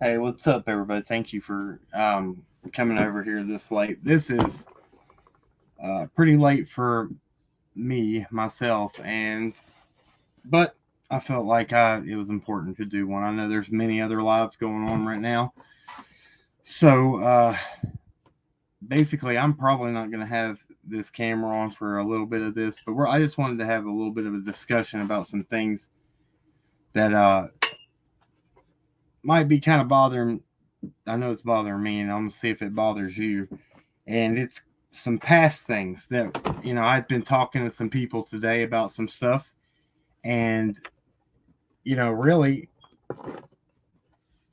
Hey, what's up, everybody? Thank you for coming over here this late. This is pretty late for me myself, and but I felt like it was important to do one. I know there's many other lives going on right now, so basically, I'm probably not going to have this camera on for a little bit of this, but I just wanted to have a little bit of a discussion about some things that might be kind of bothering. I know it's bothering me, and I'm gonna see if it bothers you. And it's some past things that I've been talking to some people today about some stuff, and really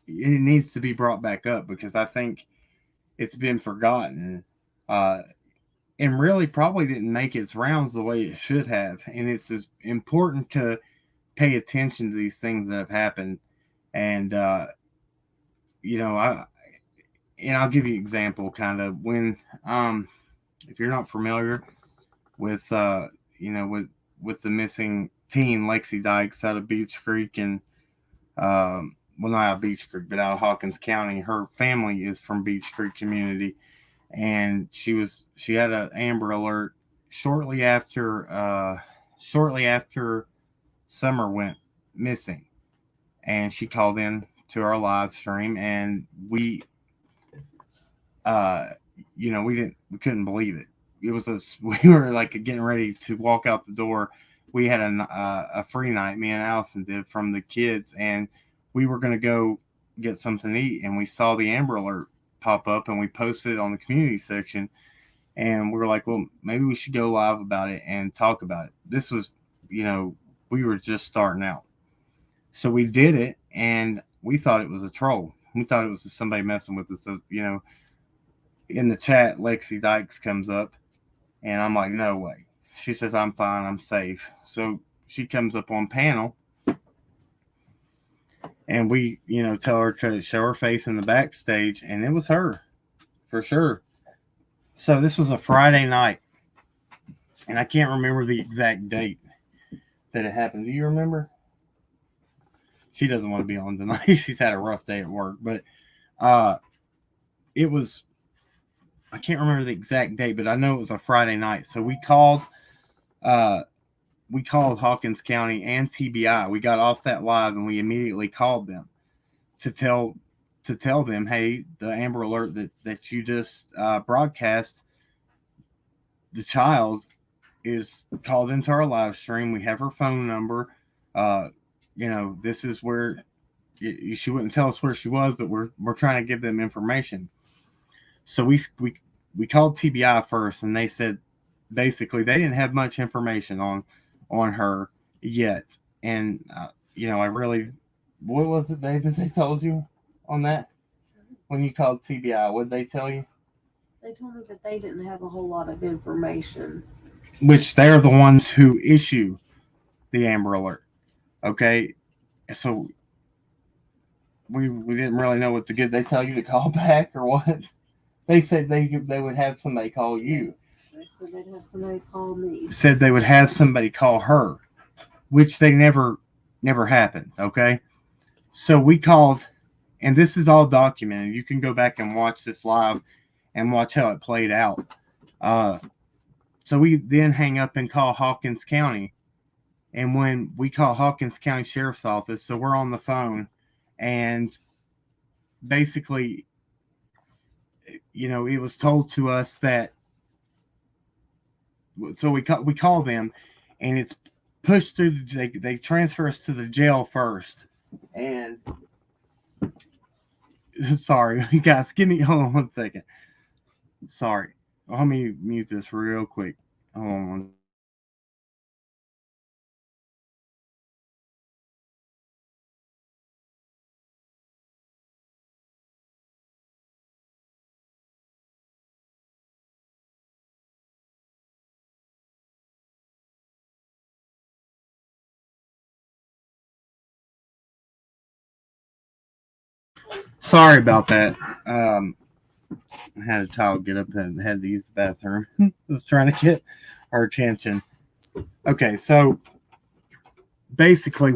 it needs to be brought back up because I think it's been forgotten, uh, and really probably didn't make its rounds the way it should have. And it's important to pay attention to these things that have happened. And I and I'll give you an example, kind of when if you're not familiar with with the missing teen Lexi Dykes out of Beach Creek, and well, not out of Beach Creek but out of Hawkins County. Her family is from Beach Creek community, and she had an Amber Alert shortly after Summer went missing, and she called in to our live stream, and uh we couldn't believe it. It was us. We were like getting ready to walk out the door. We had a free night, me and Allison did, from the kids, and we were going to go get something to eat, and we saw the Amber Alert pop up, and we posted it on the community section, and we were like, well, maybe we should go live about it and talk about it. This was, you know we were just starting out, so we did it, and we thought it was a troll. We thought it was just somebody messing with us. So, in the chat, Lexi Dykes comes up, and I'm like, no way. She says, I'm fine, I'm safe. So she comes up on panel, and we, tell her to show her face in the backstage, and it was her for sure. So this was a Friday night, and I can't remember the exact date that it happened. Do you remember? She doesn't want to be on tonight. She's had a rough day at work, but uh, it was. I can't remember the exact date, but I know it was a Friday night. So uh, we called Hawkins County and TBI. We got off that live, and we immediately called them to tell them, hey, the Amber Alert that you just broadcast, the child is called into our live stream. We have her phone number. Uh, this is where she wouldn't tell us where she was, but we're trying to give them information. So we called TBI first, and they said basically they didn't have much information on her yet. And I really, what was it that they told you on that when you called TBI? What did they tell you? They told me that they didn't have a whole lot of information. Which they're the ones who issue the Amber Alert. Okay, so we didn't really know what to get. They tell you to call back or what? They said they would have somebody call you. They said they'd have somebody call me. Said they would have somebody call her, which they never happened. Okay, so we called, and this is all documented. You can go back and watch this live and watch how it played out. Uh, so we then hang up and call Hawkins County, and when we call Hawkins County Sheriff's Office, so we're on the phone, and basically, it was told to us that. So we call them, and it's pushed through. They transfer us to the jail first, and sorry, you guys, hold on 1 second. Sorry, let me mute this real quick. Hold on 1 second. Sorry about that. I had a child get up and had to use the bathroom. I was trying to get our attention. Okay, so basically,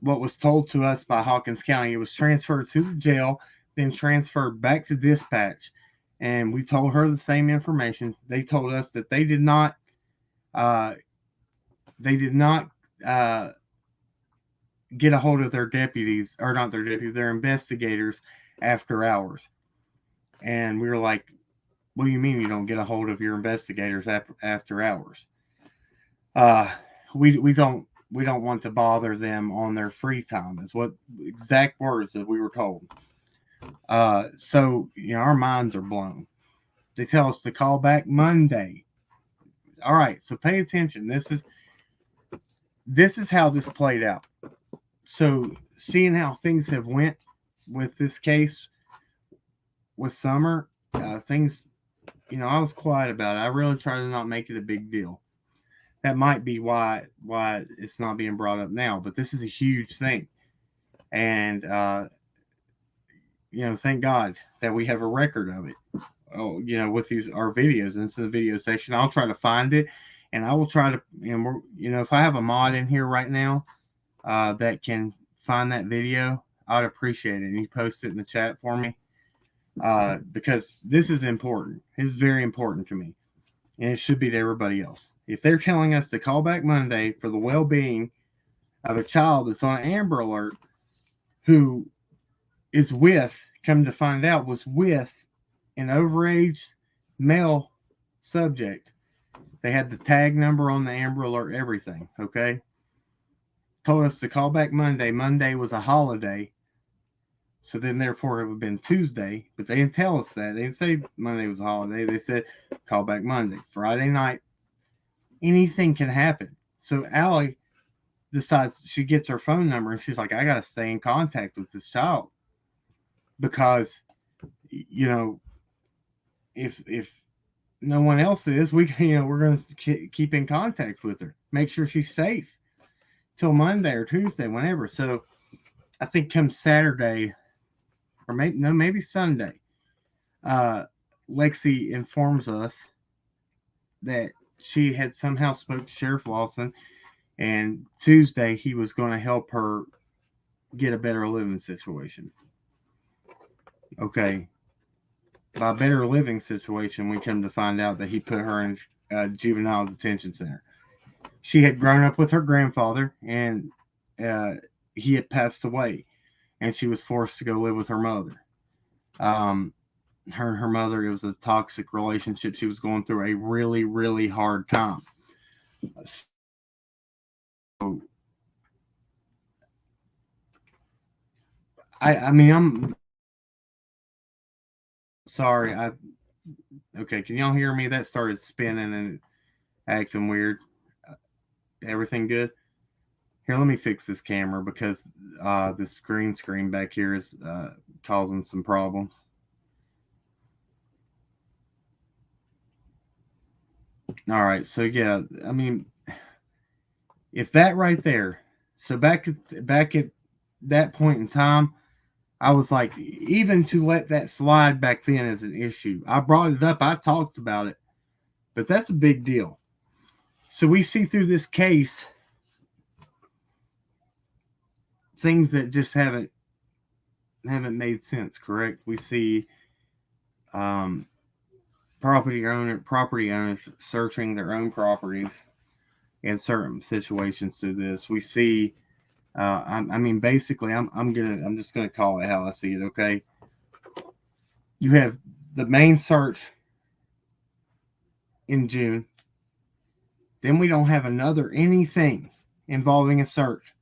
what was told to us by Hawkins County. It was transferred to the jail, then transferred back to dispatch. And we told her the same information. They told us that they did not uh, get a hold of their deputies, or not their deputies, their investigators after hours. And we were like, what do you mean you don't get a hold of your investigators after hours? We don't want to bother them on their free time, is what exact words that we were told. So our minds are blown. They tell us to call back Monday. All right, so pay attention. This is how this played out. So seeing how things have went with this case with Summer, things, I was quiet about it. I really try to not make it a big deal. That might be why it's not being brought up now, but this is a huge thing. And thank God that we have a record of it. Oh, with our videos, and it's in the video section. I'll try to find it, and I will try to, and if I have a mod in here right now that can find that video, I'd appreciate it. And you post it in the chat for me, because this is important. It's very important to me, and it should be to everybody else. If they're telling us to call back Monday for the well-being of a child that's on an Amber Alert, who is come to find out, was with an overage male subject. They had the tag number on the Amber Alert, everything, okay? Told us to call back Monday. Monday was a holiday, so then therefore it would have been Tuesday, but they didn't tell us that. They didn't say Monday was a holiday. They said call back Monday. Friday night, anything can happen. So Allie decides, she gets her phone number, and she's like, I got to stay in contact with this child, because if no one else is, we're going to keep in contact with her, make sure she's safe till Monday or Tuesday, whenever. So I think come Saturday, or maybe Sunday, Lexi informs us that she had somehow spoke to Sheriff Lawson, and Tuesday he was going to help her get a better living situation. Okay. By better living situation, we come to find out that he put her in a juvenile detention center. She had grown up with her grandfather, and he had passed away, and she was forced to go live with her mother. Her and her mother, it was a toxic relationship. She was going through a really, really hard time. So, I'm sorry. Okay, can y'all hear me? That started spinning and acting weird. Everything good? Here, let me fix this camera, because this green screen back here is causing some problems. All right, so yeah, if that right there, so back at that point in time, I was like, even to let that slide back then is an issue. I brought it up, I talked about it, but that's a big deal. So we see through this case things that just haven't made sense, correct? We see property owners searching their own properties in certain situations through this. We see basically, I'm just gonna call it how I see it, okay? You have the main search in June. Then we don't have anything involving a search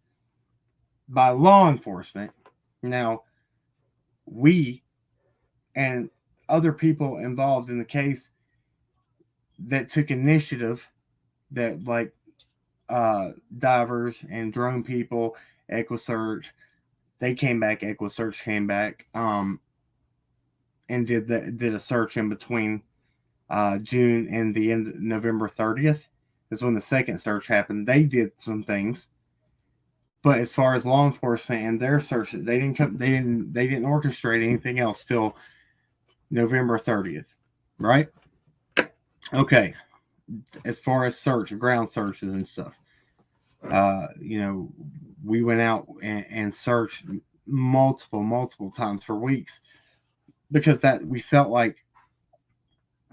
by law enforcement. Now, we and other people involved in the case that took initiative, that like divers and drone people, EquiSearch, they came back, EquiSearch came back, and did a search in between June and the end November 30th is when the second search happened. They did some things, but as far as law enforcement and their search, they didn't orchestrate anything else till November 30th, right? Okay. As far as ground searches and stuff, we went out and searched multiple times for weeks, because that we felt like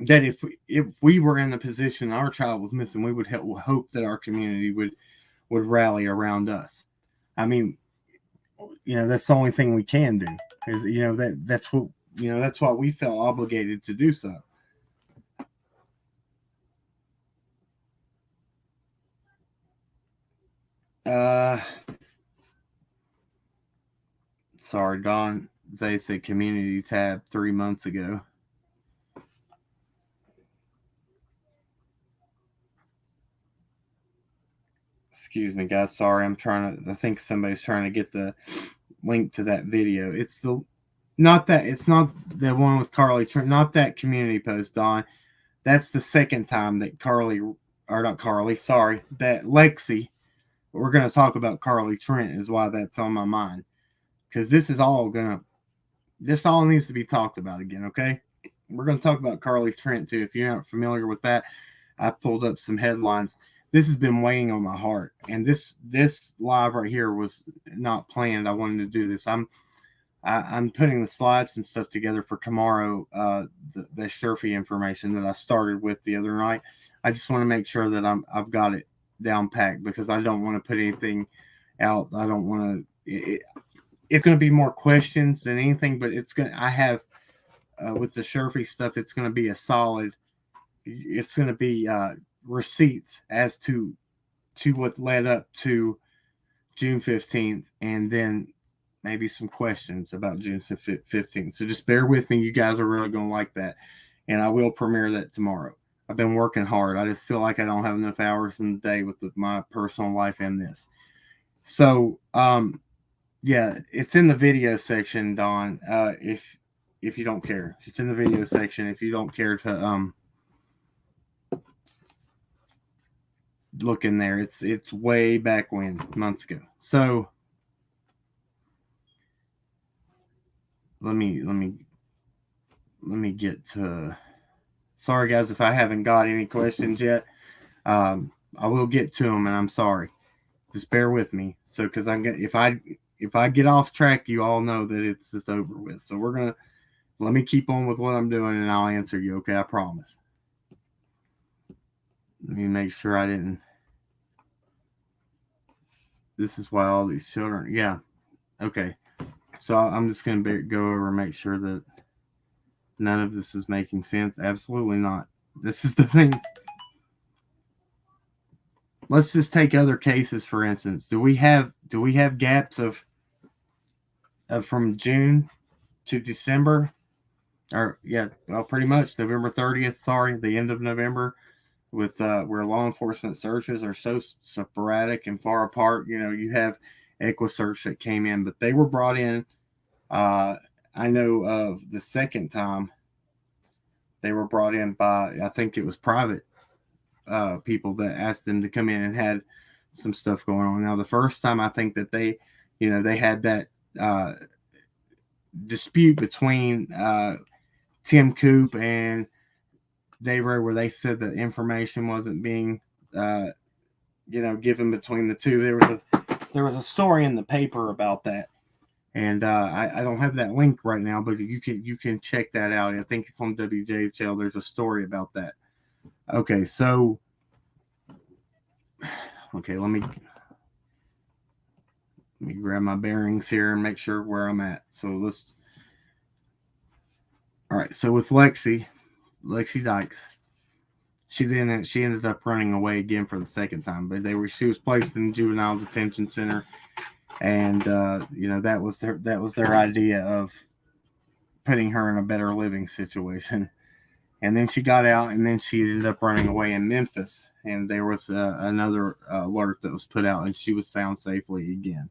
that if we were in the position our child was missing, we would hope that our community would rally around us. I mean, that's the only thing we can do, is that's what that's why we felt obligated to do so. uh Sorry, Don Zay said community tab 3 months ago. Excuse me, guys. Sorry, I think somebody's trying to get the link to that video. It's not the one with Carly Trent, not that community post, Don. That's the second time that not Carly, sorry, that Lexi. We're going to talk about Carly Trent is why that's on my mind. Because this all needs to be talked about again, okay? We're going to talk about Carly Trent too. If you're not familiar with that, I pulled up some headlines. This has been weighing on my heart, and this live right here was not planned. I wanted to do this. I'm putting the slides and stuff together for tomorrow. The Sherfy information that I started with the other night. I just want to make sure that I've got it down packed, because I don't want to put anything out. I don't want to. It's going to be more questions than anything, but I have with the Sherfy stuff. It's going to be a solid. It's going to be receipts as to what led up to June 15th, and then maybe some questions about June 15th. So just bear with me. You guys are really going to like that. And I will premiere that tomorrow. I've been working hard. I just feel like I don't have enough hours in the day with my personal life and this. So, yeah, it's in the video section, Don. If you don't care, it's in the video section. If you don't care to look in there, it's way back when, months ago. So let me get to. Sorry, guys, if I haven't got any questions yet. I will get to them, and I'm sorry. Just bear with me. So, because if I get off track, you all know that it's just over with. So let me keep on with what I'm doing, and I'll answer you. Okay, I promise. Let me make sure I didn't. This is why all these children. Yeah. Okay. So I'm just going to go over and make sure that none of this is making sense. Absolutely not. This is the things. Let's just take other cases, for instance. Do we have gaps of from June to December? Or well, pretty much November 30th. Sorry, the end of November, with where law enforcement searches are so sporadic and far apart. You have EquiSearch that came in, but they were brought in. I know of the second time they were brought in by, I think it was private people that asked them to come in and had some stuff going on. Now, the first time, I think that they had that dispute between Tim Coop and where they said that information wasn't being given between the two. There was a story in the paper about that. And I don't have that link right now, but you can check that out. I think it's on WJHL. There's a story about that. Okay, so let me grab my bearings here and make sure where I'm at. So all right. So with Lexi Dykes, she ended up running away again for the second time, but she was placed in juvenile detention center. And that was their idea of putting her in a better living situation. And then she got out, and then she ended up running away in Memphis. And there was another alert that was put out, and she was found safely again.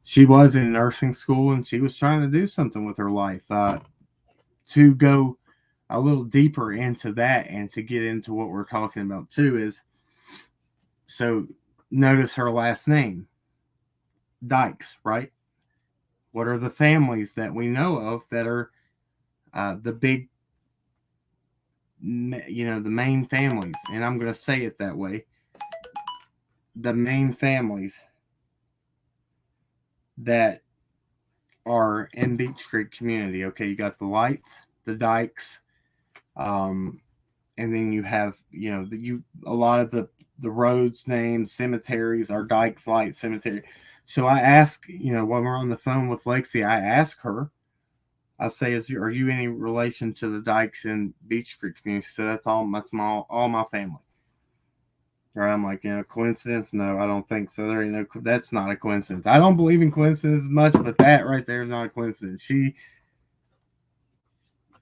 She was in nursing school, and she was trying to do something with her life. To go a little deeper into that, and to get into what we're talking about too, is so notice her last name. Dykes, right? What are the families that we know of that are the big, the main families? And I'm going to say it that way. The main families that are in Beach Creek community. Okay, you got the lights, the dikes, um, and then you have a lot of the roads names, cemeteries are dikes, light, cemetery. So I ask, when we're on the phone with Lexi, I ask her. I say, are you any relation to the dikes in Beach Creek community? So all my family. Or I'm like, coincidence? No, I don't think so. There ain't no. That's not a coincidence. I don't believe in coincidences much, but that right there is not a coincidence.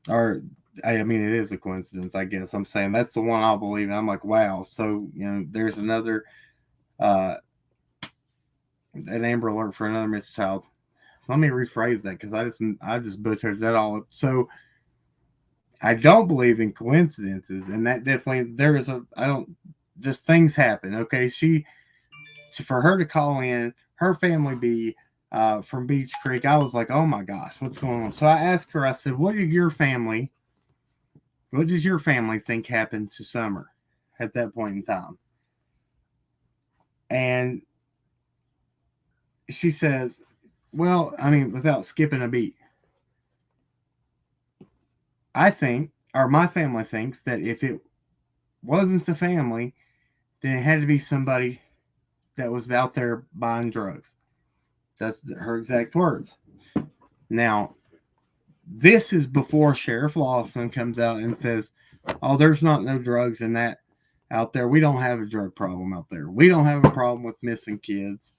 Or I mean, it is a coincidence, I guess. I'm saying that's the one I'll believe in. I'm like, wow. So there's another uh an Amber Alert for another missed child. Let me rephrase that because I just butchered that all. So I don't believe in coincidences, and that definitely there is a. I don't just things happen. Okay, for her to call in, her family be from Beach Creek. I was like, oh my gosh, what's going on? So I asked her. I said, What does your family think happened to Summer at that point in time? And she says, well, I mean, without skipping a beat, I think, or my family thinks, that if it wasn't a family, then it had to be somebody that was out there buying drugs. That's her exact words. Now, this is before Sheriff Lawson comes out and says, oh, there's not no drugs in that out there. We don't have a drug problem out there. We don't have a problem with missing kids.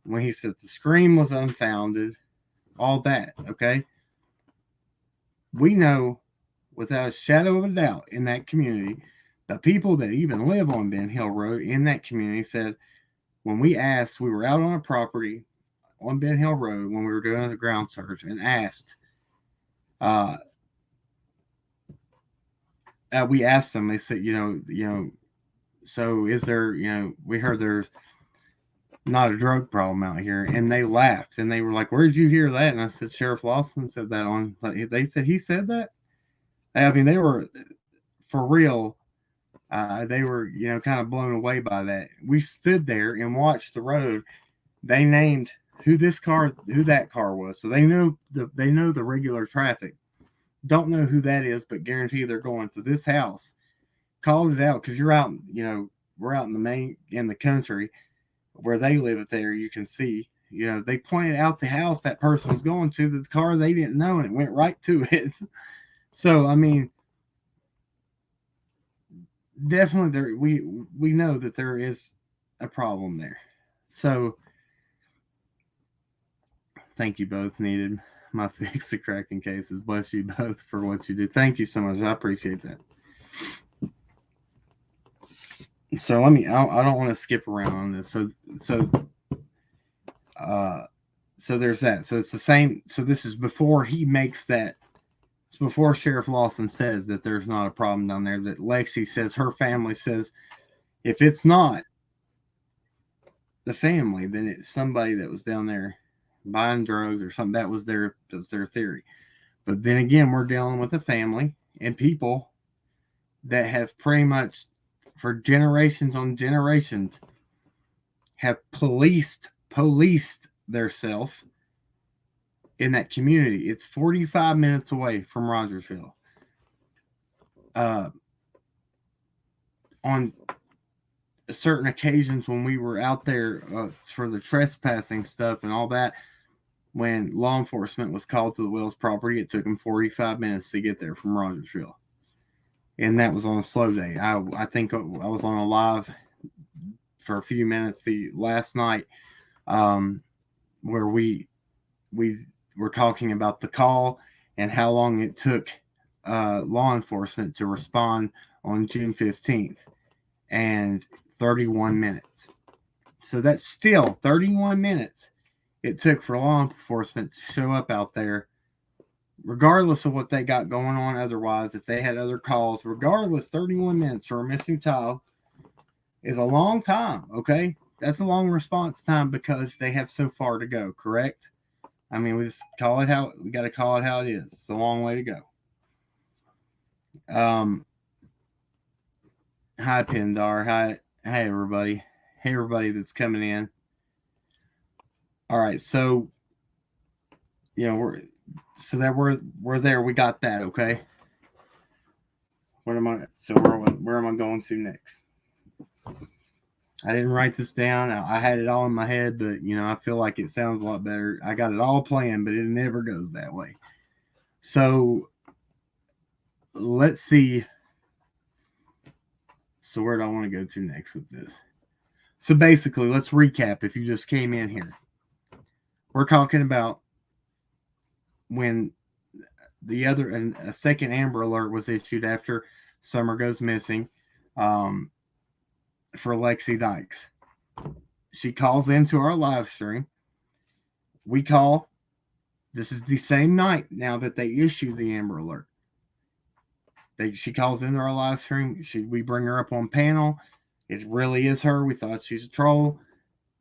When he said the scream was unfounded, all that, okay? We know without a shadow of a doubt in that community, the people that even live on Ben Hill Road in that community said, when we asked, we were out on a property on Ben Hill Road when we were doing a ground search and asked, uh, we asked them, they said, so is there, we heard there's not a drug problem out here. And they laughed and they were like, where did you hear that? And I said, Sheriff Lawson said that on, they said he said that. I mean, they were for real. They were, kind of blown away by that. We stood there and watched the road. They named who that car was. So they know the regular traffic. Don't know who that is, but guarantee they're going to this house. Called it out because you're out, we're out in the country where they live it there. You can see, they pointed out the house that person was going to, the car they didn't know, and it went right to it. So, I mean, definitely we know that there is a problem there. So, thank you both. Needed my fix the cracking cases. Bless you both for what you do. Thank you so much. I appreciate that. So I don't want to skip around on this. Uh, so there's that. So it's the same. So this is before he makes that. It's before Sheriff Lawson says that there's not a problem down there. That Lexi says her family says if it's not the family, then it's somebody that was down there buying drugs or something. That was their theory. But then again, we're dealing with a family and people that have pretty much for generations on generations have policed their self in that community. It's 45 minutes away from Rogersville. On certain occasions when we were out there for the trespassing stuff and all that, when law enforcement was called to the Wills property, it took them 45 minutes to get there from Rogersville. And that was on a slow day. I think I was on a live for a few minutes the last night where we were talking about the call and how long it took law enforcement to respond on June 15th, and 31 minutes. So that's still 31 minutes it took for law enforcement to show up out there, regardless of what they got going on otherwise. If they had other calls, regardless, 31 minutes for a missing child is a long time, okay? That's a long response time because they have so far to go, correct? I mean, we got to call it how it is. It's a long way to go. Hi, Pindar. Hi, everybody. Hey, everybody that's coming in. All right, so we're there. We got that, okay? Where am I going to next? I didn't write this down. I had it all in my head, but I feel like it sounds a lot better. I got it all planned, but it never goes that way. So let's see. So where do I want to go to next with this? So basically, let's recap if you just came in here. We're talking about when a second Amber Alert was issued after Summer goes missing, for Lexi Dykes. She calls into our live stream. We call. This is the same night now that they issue the Amber Alert. She calls into our live stream. We bring her up on panel. It really is her. We thought she's a troll.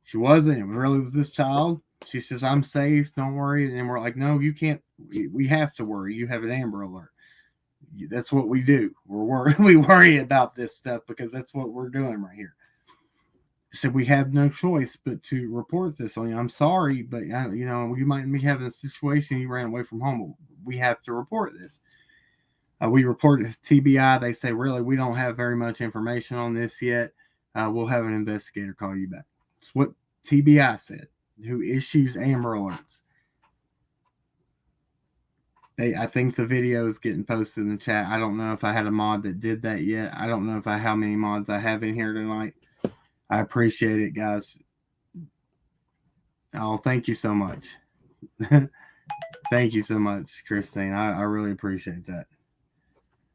She wasn't. It really was this child. She says, "I'm safe. Don't worry." And we're like, "No, you can't. We have to worry. You have an Amber Alert." That's what we do. We worry about this stuff because that's what we're doing right here. So we have no choice but to report this on you. I'm sorry, but you might be having a situation. You ran away from home. We have to report this. We reported TBI. They say, really, we don't have very much information on this yet. We'll have an investigator call you back. It's what TBI said, who issues Amber Alerts. I think the video is getting posted in the chat. I don't know if I had a mod that did that yet. I don't know how many mods I have in here tonight. I appreciate it, guys. Oh, thank you so much. Thank you so much, Christine. I really appreciate that.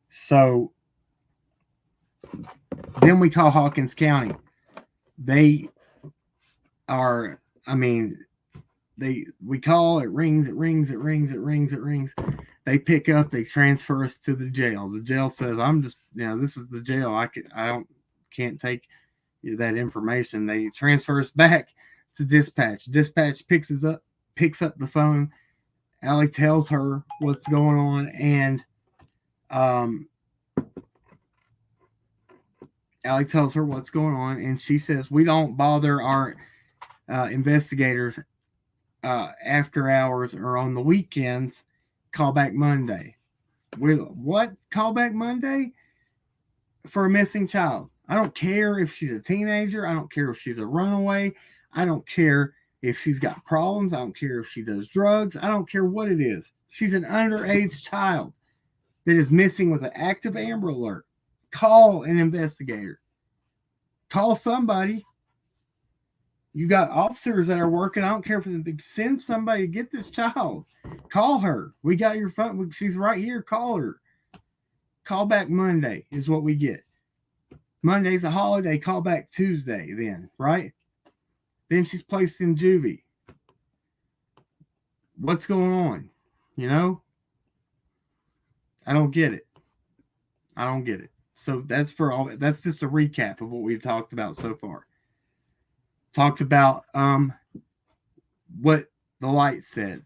So then we call Hawkins County. We call, it rings. They pick up, they transfer us to the jail. The jail says, this is the jail. I can't take that information. They transfer us back to dispatch. Dispatch picks up the phone. Allie tells her what's going on, and Allie tells her what's going on, and she says, "We don't bother our investigators after hours or on the weekends. Call back Monday." What? Call back Monday for a missing child? I don't care if she's a teenager. I don't care if she's a runaway. I don't care if she's got problems. I don't care if she does drugs. I don't care what it is. She's an underage child that is missing with an active Amber Alert. Call an investigator. Call somebody. You got officers that are working. I don't care if it's send somebody to get this child. Call her. We got your phone. She's right here. Call her. Call back Monday is what we get. Monday's a holiday. Call back Tuesday then, right? Then she's placed in juvie. What's going on? I don't get it. So that's just a recap of what we've talked about so far. Talked about what the lights said.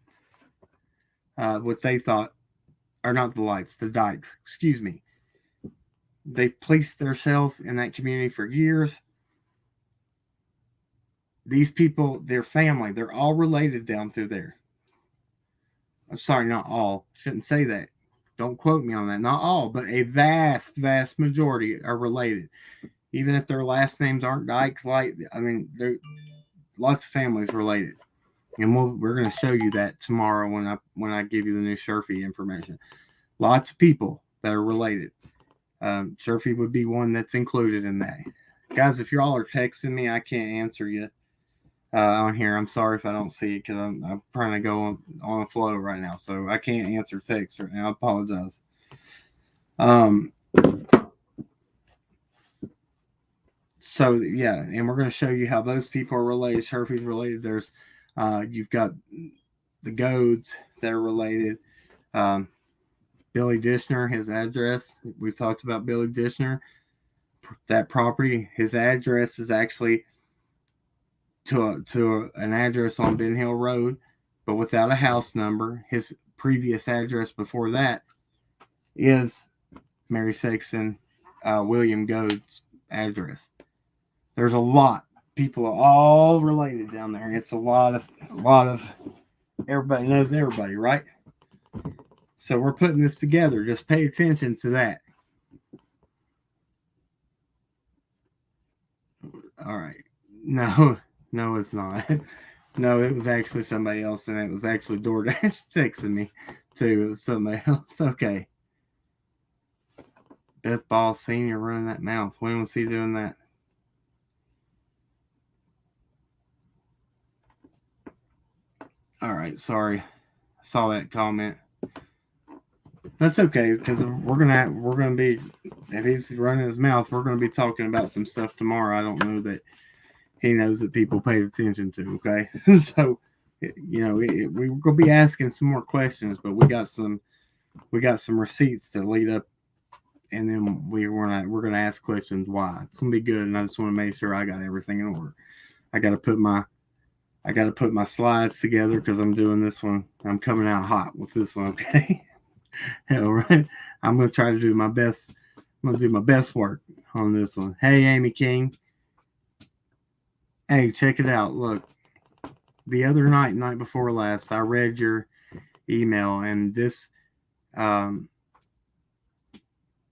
What they thought, or not the lights, the Dykes, excuse me. They placed themselves in that community for years. These people, their family, they're all related down through there. I'm sorry, not all. Shouldn't say that. Don't quote me on that. Not all, but a vast, vast majority are related. Even if their last names aren't Dykes, there lots of families related. And we're going to show you that tomorrow when I give you the new Sherfy information. Lots of people that are related. Sherfy would be one that's included in that. Guys, if you all are texting me, I can't answer you on here. I'm sorry if I don't see it because I'm trying to go on a flow right now. So I can't answer texts right now. I apologize. So, yeah, and we're going to show you how those people are related. Sherfy's related. There's, you've got the Goads that are related. Billy Dishner, his address. We've talked about Billy Dishner. That property, his address is actually to an address on Ben Hill Road, but without a house number. His previous address before that is Mary Sexton, William Goad's address. There's a lot. People are all related down there. It's a lot of a lot of everybody knows everybody, right? So we're putting this together. Just pay attention to that. All right. No, no, it's not. No, it was actually somebody else, and it was actually DoorDash texting me too. It was somebody else. Okay. Beth Ball Senior running that mouth. When was he doing that? All right, sorry. I saw that comment. That's okay because we're gonna be, if he's running his mouth, we're gonna be talking about some stuff tomorrow. I don't know that he knows that people paid attention to. Okay, so we're gonna be asking some more questions, but we got some receipts that lead up, and then we're gonna ask questions why. It's gonna be good, and I just want to make sure I got everything in order. I got to put my slides together because I'm doing this one. I'm coming out hot with this one. Okay. All right. I'm gonna try to do my best. I'm gonna do my best work on this one. Hey, Amy King. Hey, check it out. Look, the other night before last, I read your email, and this.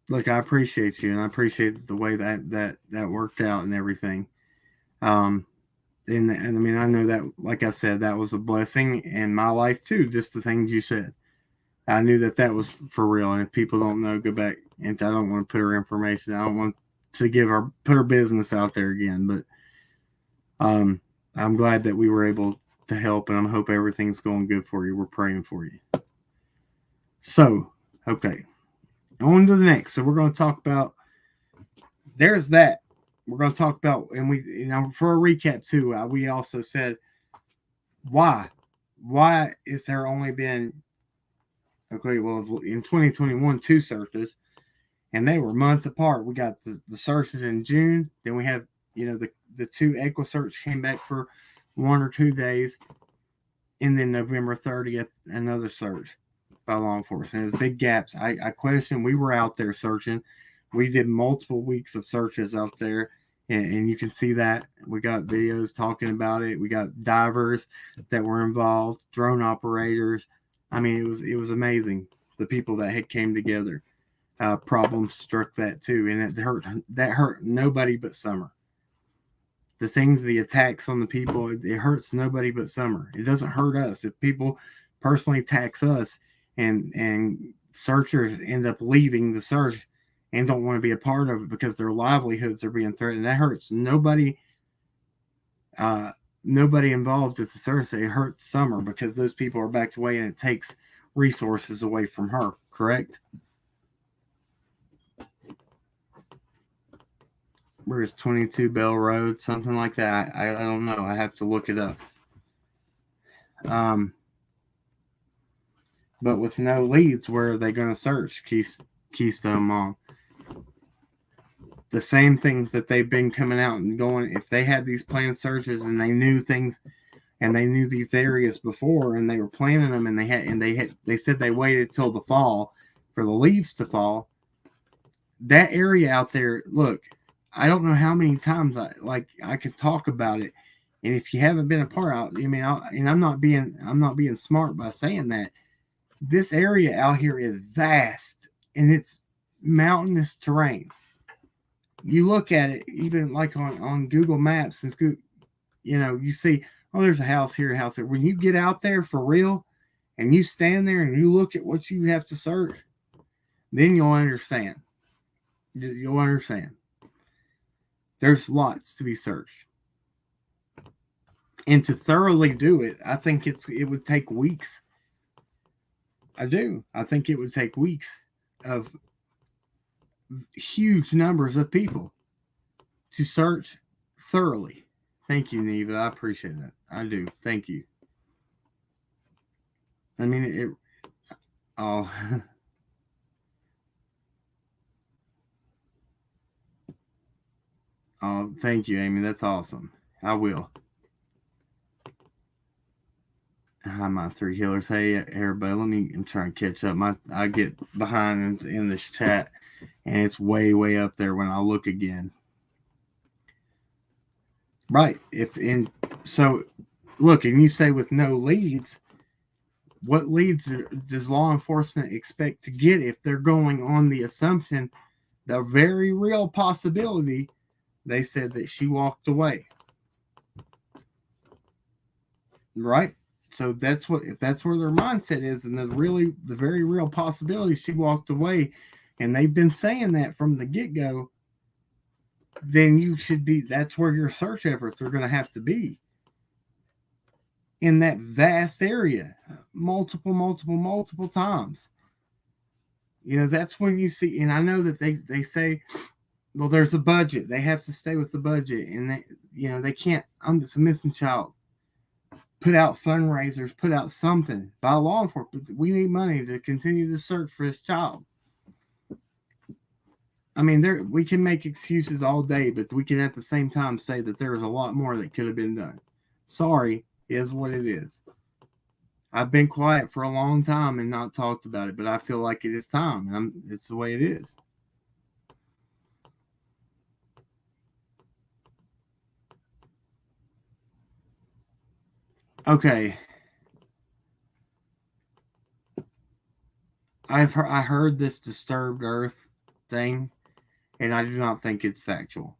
Look, I appreciate you, and I appreciate the way that worked out and everything. And I mean, I know that, like I said, that was a blessing in my life too. Just the things you said. I knew that was for real. And if people don't know, go back. And I don't want to put her information. I don't want to put her business out there again. But I'm glad that we were able to help, and I hope everything's going good for you. We're praying for you. So, okay, on to the next. So we're going to talk about. There's that. We're going to talk about, and for a recap too. We also said why is there only been. Okay, well, in 2021, 2 searches, and they were months apart. We got the searches in June. Then we have, the 2 Equa search came back for 1 or 2 days. And then November 30th, another search by law enforcement. There's big gaps. I question. We were out there searching. We did multiple weeks of searches out there. And you can see that. We got videos talking about it. We got divers that were involved, drone operators. I mean, it was amazing. The people that had came together. Problems struck that too, and that hurt nobody but Summer. The attacks on the people, it hurts nobody but Summer. It doesn't hurt us. If people personally attacks us, and searchers end up leaving the search and don't want to be a part of it because their livelihoods are being threatened, that hurts nobody. Nobody involved with the search. It hurts Summer because those people are backed away, and it takes resources away from her. Correct? Where's 22 Bell Road? Something like that. I don't know. I have to look it up. But with no leads, where are they going to search? Keystone Mall. The same things that they've been coming out and going. If they had these planned searches and they knew things, and they knew these areas before, and they were planning them, and they said they waited till the fall for the leaves to fall. That area out there, look, I don't know how many times I could talk about it, and if you haven't been a part of it, I mean, I'm not being smart by saying that. This area out here is vast, and it's mountainous terrain. You look at it, even like on Google Maps, and you see, oh, there's a house here, a house there. When you get out there for real, and you stand there and you look at what you have to search, then you'll understand. You'll understand. There's lots to be searched. And to thoroughly do it, I think it would take weeks. I do. I think it would take weeks of huge numbers of people to search thoroughly. Thank you, Neva. I appreciate that. I do. Thank you. I mean, oh. Oh, thank you, Amy. That's awesome. I will. Hi, my 3 healers. Hey, everybody. I'm trying to catch up. I get behind in this chat, and it's way, way up there when I look again. Right. So look, and you say with no leads, what leads does law enforcement expect to get if they're going on the assumption, the very real possibility, they said that she walked away, right? So that's what, if that's where their mindset is, and the very real possibility she walked away, and they've been saying that from the get go, then you should be. That's where your search efforts are going to have to be, in that vast area, multiple times. That's when you see, and I know that they say, well, there's a budget. They have to stay with the budget, and they can't. I'm just a missing child. Put out fundraisers, put out something by law enforcement. We need money to continue to search for this child. I mean, we can make excuses all day, but we can at the same time say that there was a lot more that could have been done. Sorry, is what it is. I've been quiet for a long time and not talked about it, but I feel like it is time, and it's the way it is. Okay. I heard this disturbed earth thing, and I do not think it's factual.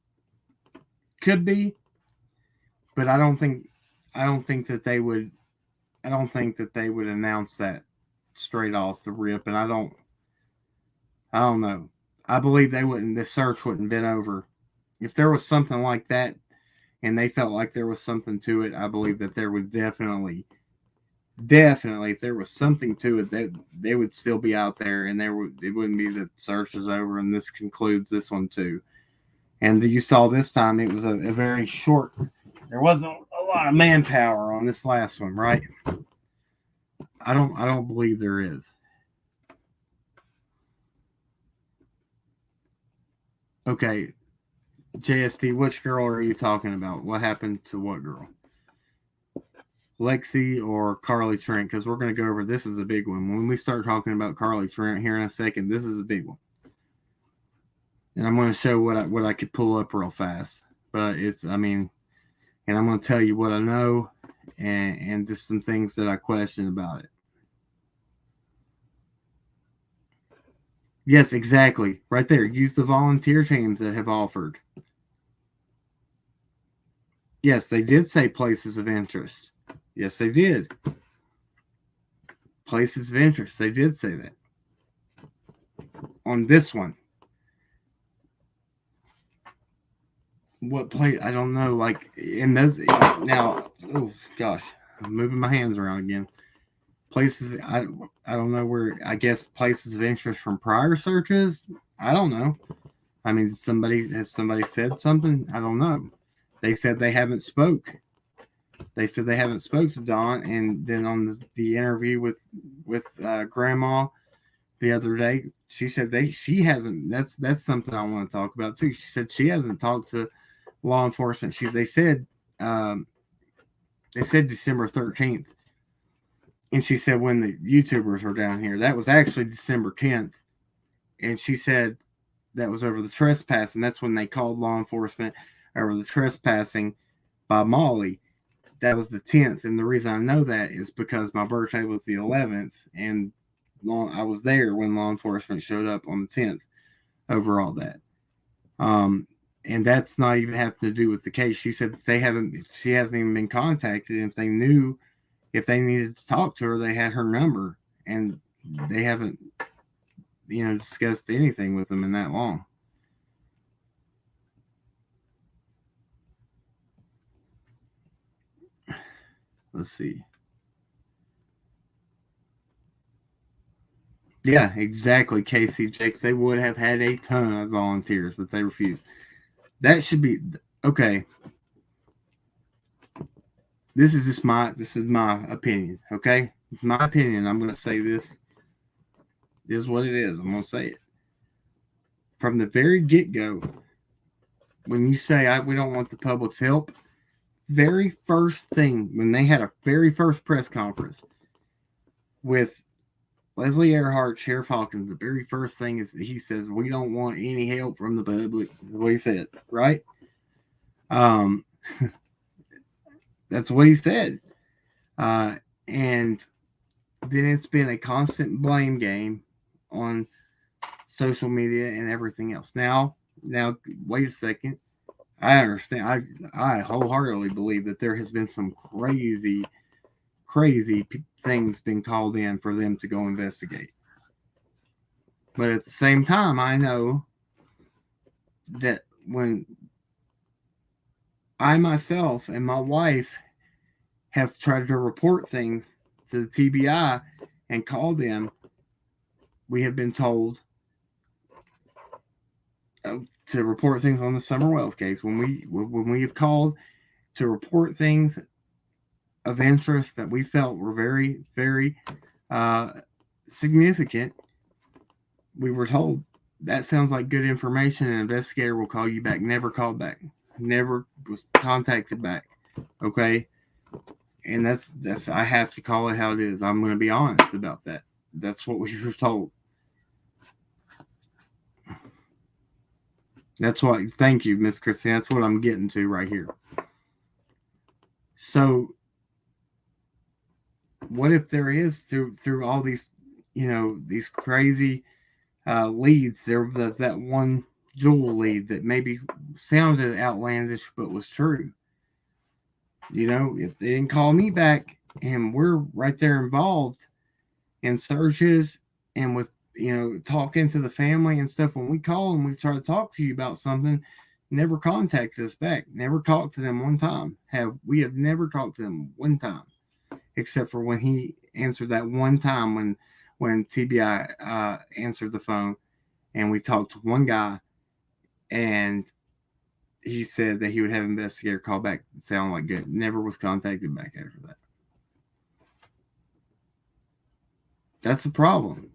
Could be, but I don't think that they would announce that straight off the rip, and I don't know. I believe they wouldn't. The search wouldn't have been over if there was something like that, and they felt like there was something to it. I believe that there would definitely, if there was something to it, that they would still be out there, and it wouldn't be that the search is over and this concludes this one too. And you saw this time it was a very short. There wasn't a lot of manpower on this last one, right? I don't believe there is. Okay, JST, which girl are you talking about? What happened to what girl? Lexi or Carly Trent? Because we're going to go over, this is a big one. When we start talking about Carly Trent here in a second, this is a big one. And I'm going to show what I could pull up real fast. But and I'm going to tell you what I know and just some things that I question about it. Yes, exactly. Right there. Use the volunteer teams that have offered. Yes, they did say places of interest. Yes, they did. Places of interest. They did say that. On this one. What place? I don't know. Like, in those. Now, oh, gosh. I'm moving my hands around again. Places. I don't know where. I guess places of interest from prior searches. I don't know. I mean, has somebody said something? I don't know. They said they haven't spoke. They said they haven't spoke to Dawn, and then on the interview with Grandma the other day, she said she hasn't. That's something I want to talk about too. She said she hasn't talked to law enforcement. They said December 13th, and she said when the YouTubers were down here, that was actually December 10th, and she said that was over the trespassing. That's when they called law enforcement over the trespassing by Molly. That was the 10th, and the reason I know that is because my birthday was the 11th, and I was there when law enforcement showed up on the 10th over all that. And that's not even having to do with the case. She said that she hasn't even been contacted. And if they knew, if they needed to talk to her, they had her number, and they haven't, discussed anything with them in that long. Let's see. Yeah, exactly, Casey Jakes. They would have had a ton of volunteers, but they refused. That should be okay. This is my opinion. Okay, it's my opinion. I'm going to say this is what it is. I'm going to say it from the very get go. When you say we don't want the public's help, very first thing when they had a very first press conference with Leslie Earhart, Sheriff Hawkins, the very first thing is he says we don't want any help from the public. That's what he said, right? That's what he said. And then it's been a constant blame game on social media and everything else. Now, wait a second. I understand. I wholeheartedly believe that there has been some crazy things been called in for them to go investigate. But at the same time, I know that when I myself and my wife have tried to report things to the TBI and call them, we have been told to report things on the Summer Wells case. When we have called to report things of interest that we felt were very uh, significant, we were told that sounds like good information. An investigator will call you back. Never called back. Never was contacted back. Okay, and that's I have to call it how it is. I'm going to be honest about that. That's what we were told. That's what. Thank you, Miss Christine. That's what I'm getting to right here. So, what if there is through all these, these crazy leads? There was that one jewel lead that maybe sounded outlandish but was true. If they didn't call me back and we're right there involved in searches and with talking to the family and stuff, when we call and we try to talk to you about something, never contacted us back, never talked to them one time. We have never talked to them one time, except for when he answered that one time when TBI answered the phone and we talked to one guy and he said that he would have an investigator call back. Sound like good. Never was contacted back after that. That's a problem.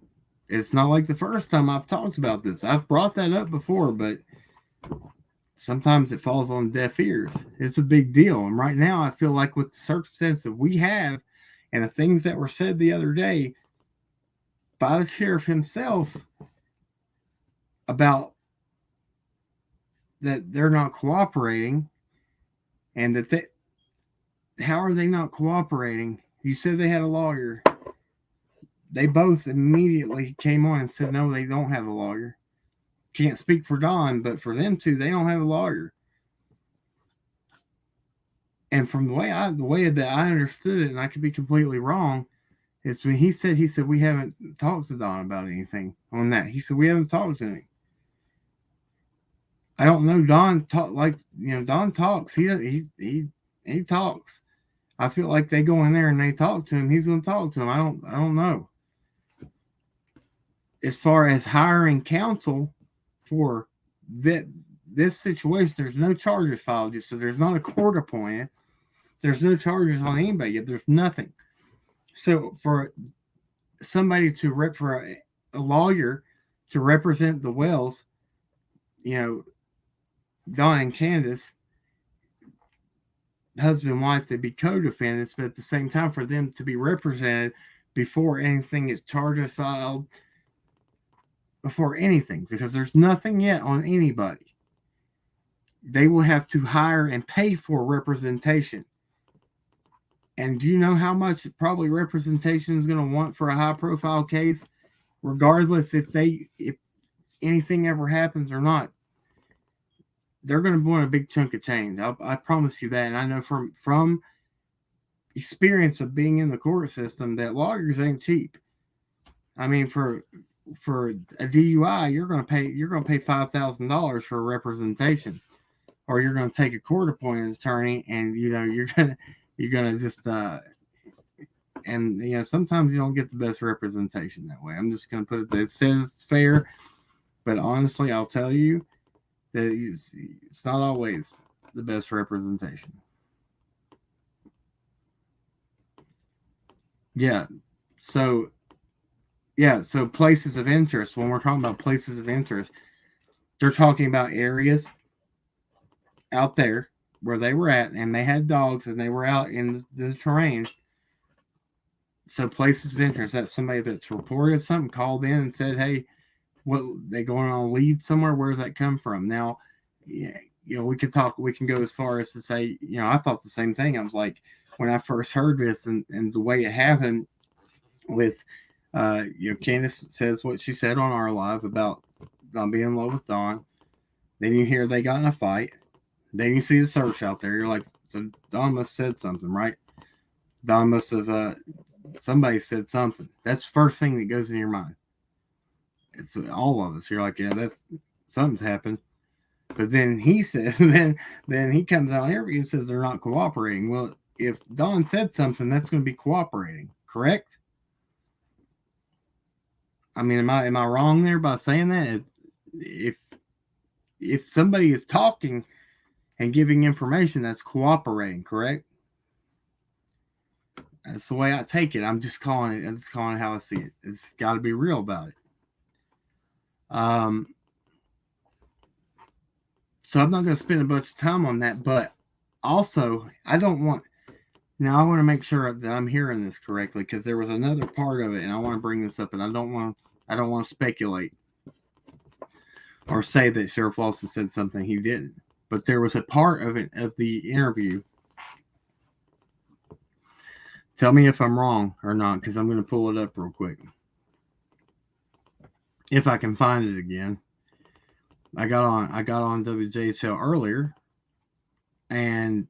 It's not like the first time I've talked about this. I've brought that up before, but sometimes it falls on deaf ears. It's a big deal. And right now, I feel like with the circumstances that we have and the things that were said the other day by the sheriff himself about that they're not cooperating and that how are they not cooperating? You said they had a lawyer. They both immediately came on and said, no, they don't have a lawyer. Can't speak for Don, but for them two, they don't have a lawyer. And from the way that I understood it, and I could be completely wrong, is when he said we haven't talked to Don about anything on that. He said we haven't talked to him. I don't know. Don Don talks. He talks. I feel like they go in there and they talk to him. He's going to talk to him. I don't know. As far as hiring counsel for this situation, there's no charges filed. So there's not a court appointed. There's no charges on anybody yet. There's nothing. So for somebody for a lawyer to represent the Wells, Don and Candace, husband and wife, to be co-defendants, but at the same time for them to be represented before anything is charges filed, before anything, because there's nothing yet on anybody. They will have to hire and pay for representation. And do you know how much probably representation is going to want for a high-profile case, regardless if anything ever happens or not? They're going to want a big chunk of change. I promise you that. And I know from experience of being in the court system that lawyers ain't cheap. I mean, for a DUI, you're going to pay $5,000 for representation, or you're going to take a court-appointed attorney, and you're gonna just and sometimes you don't get the best representation that way. I'm just going to put it. It says it's fair, but honestly, I'll tell you that it's not always the best representation. Yeah. So places of interest, when we're talking about places of interest, they're talking about areas out there where they were at, and they had dogs, and they were out in the terrain. So places of interest, that's somebody that's reported something, called in and said, hey, what, they going on a lead somewhere? Where does that come from? Now, we can go as far as to say, I thought the same thing. I was like, when I first heard this and the way it happened with, Candace says what she said on our live about Don being in love with Don. Then you hear they got in a fight. Then you see the search out there. You're like, so Don must have said something, right? Don must have, somebody said something. That's the first thing that goes in your mind. It's all of us. You're like, yeah, that's something's happened. But then he says, then he comes out here and says they're not cooperating. Well, if Don said something, that's going to be cooperating, correct? I mean, am I wrong there by saying that? If somebody is talking and giving information, that's cooperating, correct? That's the way I take it. I'm just calling it how I see it. It's got to be real about it. So I'm not going to spend a bunch of time on that, but also I want to make sure that I'm hearing this correctly, because there was another part of it, and I want to bring this up, and I don't want to speculate or say that Sheriff Lawson said something he didn't. But there was a part of it, of the interview. Tell me if I'm wrong or not, because I'm going to pull it up real quick. If I can find it again. I got on WJHL earlier, and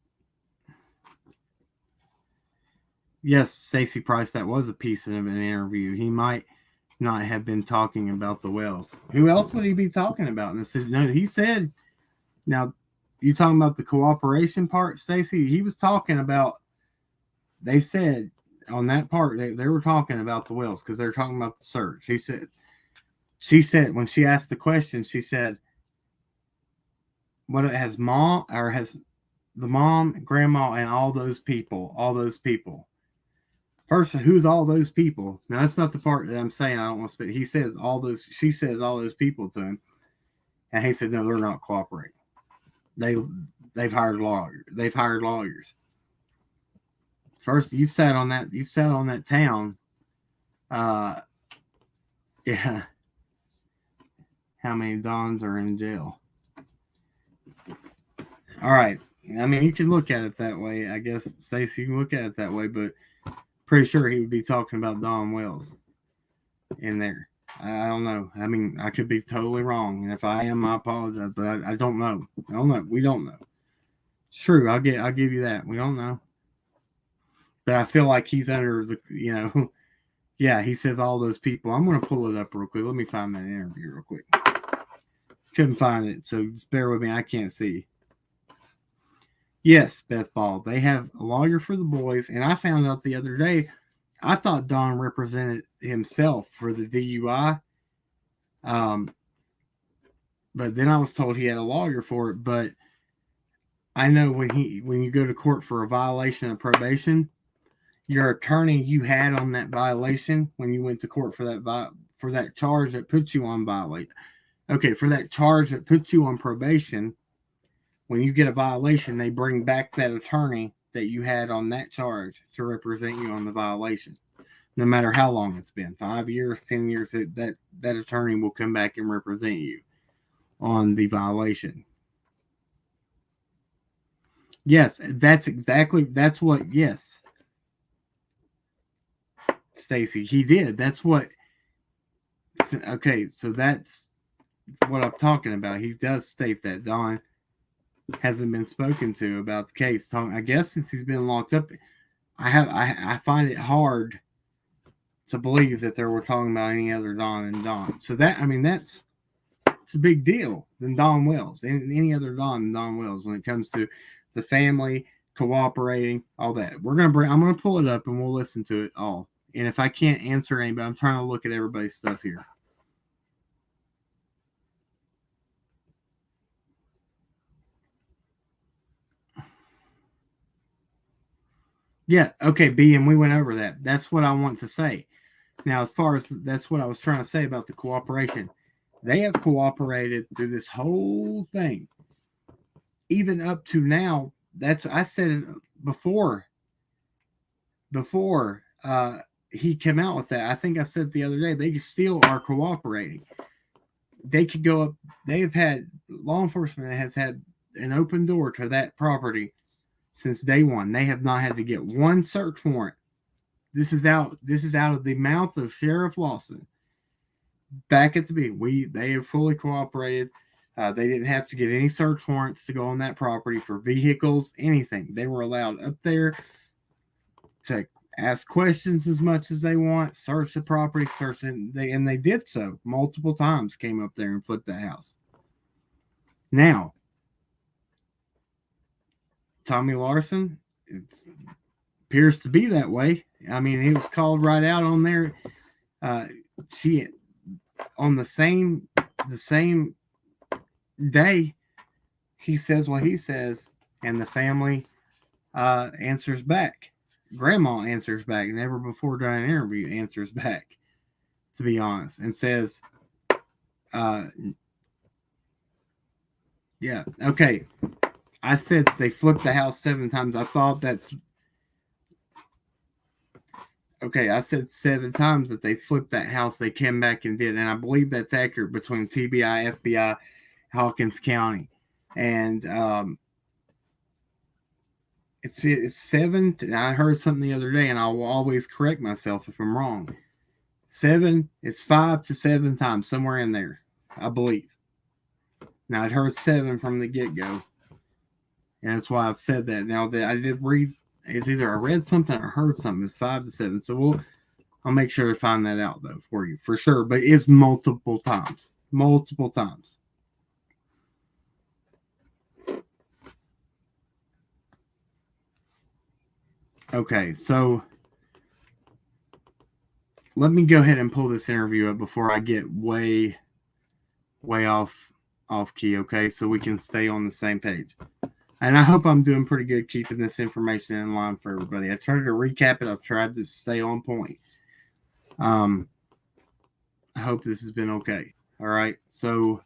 yes, Stacey Price, that was a piece of an interview. He might not have been talking about the wells. Who else would he be talking about? And no, he said, now, you talking about the cooperation part, Stacey? He was talking about, they said on that part, they were talking about the wells because they're talking about the search. She said, when she asked the question, she said, what, has the mom, grandma, and all those people. First, who's all those people? Now, that's not the part that I'm saying I don't want to speak. She says all those people to him. And he said, no, they're not cooperating. They've hired lawyers. First, you've sat on that town. Yeah. How many Dons are in jail? All right. I mean, you can look at it that way. I guess, Stacey, you can look at it that way, but pretty sure he would be talking about Don Wells in there. I don't know. I mean, I could be totally wrong, and if I am, I apologize. But I don't know. We don't know. It's true. I'll give you that. We don't know. But I feel like he's under the, yeah. He says all those people. I'm going to pull it up real quick. Let me find that interview real quick. Couldn't find it, so just bear with me. I can't see. Yes, Beth Ball. They have a lawyer for the boys, and I found out the other day. I thought Don represented himself for the DUI, but then I was told he had a lawyer for it. But I know when you go to court for a violation of probation, your attorney you had on that violation when you went to court for that charge that puts you on violation. Okay, for that charge that puts you on probation. When you get a violation, they bring back that attorney that you had on that charge to represent you on the violation. No matter how long it's been, 5 years, 10 years, that attorney will come back and represent you on the violation. Yes, that's what, yes. Stacey, he did. That's what, okay, so that's what I'm talking about. He does state that Don hasn't been spoken to about the case. I guess since he's been locked up, I find it hard to believe that they were talking about any other Don than Don. So it's a big deal than Don Wells, any other Don than Don Wells when it comes to the family cooperating, all that. I'm gonna pull it up and we'll listen to it all. And if I can't answer anybody, I'm trying to look at everybody's stuff here. Yeah, okay, B, and we went over that. That's what I want to say. Now, as far as that's what I was trying to say about the cooperation. They have cooperated through this whole thing. Even up to now, I said it before he came out with that. I think I said the other day, they still are cooperating. They could go up. Law enforcement has had an open door to that property since day one. They have not had to get one search warrant. This is out of the mouth of Sheriff Lawson. Back at the beginning, they have fully cooperated. They didn't have to get any search warrants to go on that property for vehicles, anything. They were allowed up there to ask questions as much as they want, search the property, and they did so multiple times. Came up there and flipped that house. Now, Tommy Larson, it appears to be that way. I mean, he was called right out on there. She on the same day, he says what he says, and the family answers back. Grandma answers back, never before during an interview answers back, to be honest, and says, yeah, okay. I said they flipped the house 7 times. I thought that's okay. I said 7 times that they flipped that house. They came back and did, and I believe that's accurate between TBI, FBI, Hawkins County, and it's 7. I heard something the other day, and I will always correct myself if I'm wrong. 7 is 5 to 7 times, somewhere in there, I believe. Now I'd heard 7 from the get-go, and that's why I've said that. Now that I did read, it's either I read something or heard something. It's 5 to 7, so I'll make sure to find that out though for you for sure. But it's multiple times. Okay, so let me go ahead and pull this interview up before I get way off key, okay? So we can stay on the same page. And I hope I'm doing pretty good keeping this information in line for everybody. I tried to recap it. I've tried to stay on point. I hope this has been okay. All right, so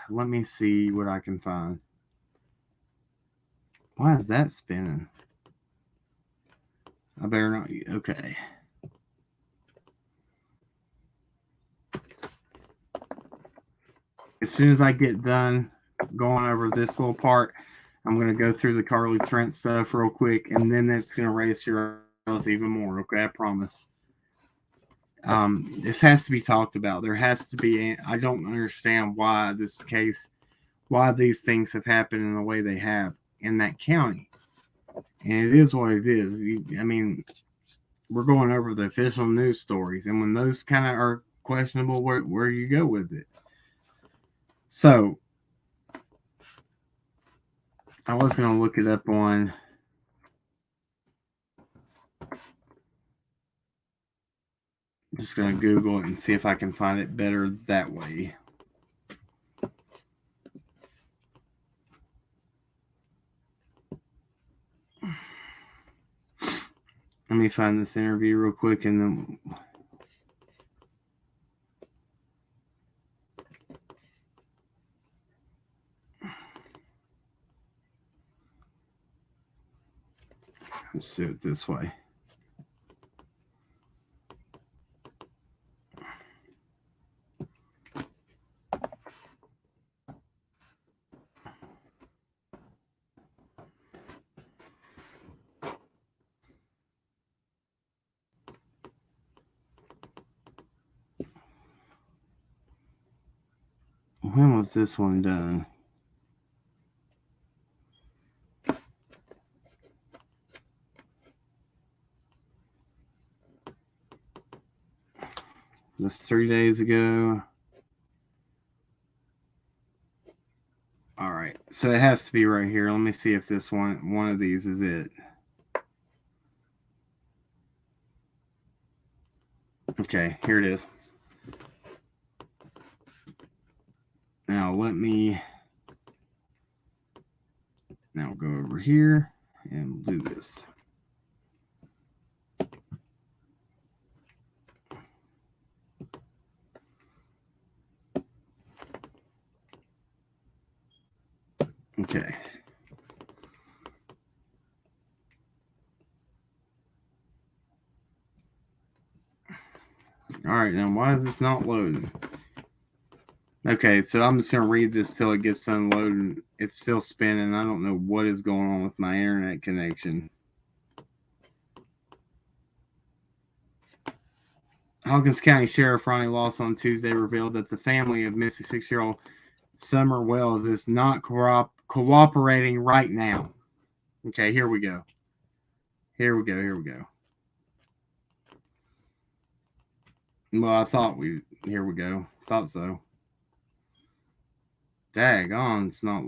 let me see what I can find. Why is that spinning? I better not. Okay. As soon as I get done going over this little part, I'm going to go through the Carly Trent stuff real quick, and then it's going to raise your eyes even more. Okay, I promise. This has to be talked about. There has to be. I don't understand why this case, why these things have happened in the way they have in that county. And it is what it is. I mean, we're going over the official news stories, and when those kind of are questionable, where you go with it. So, I was going to look it up on just going to Google it and see if I can find it better that way. Let me find this interview real quick and then let's do it this way. When was this one done? This 3 days ago. All right, so it has to be right here. Let me see if this one of these is it. Okay, here it is. Now let me now go over here and do this. Okay. All right, now why is this not loading? Okay, so I'm just going to read this till it gets unloaded. It's still spinning. I don't know what is going on with my internet connection. Hawkins County Sheriff Ronnie Lawson on Tuesday revealed that the family of missing 6-year-old Summer Wells is not cooperating right now. Okay, here we go. Here we go. Well, here we go. Thought so. Daggone, it's not.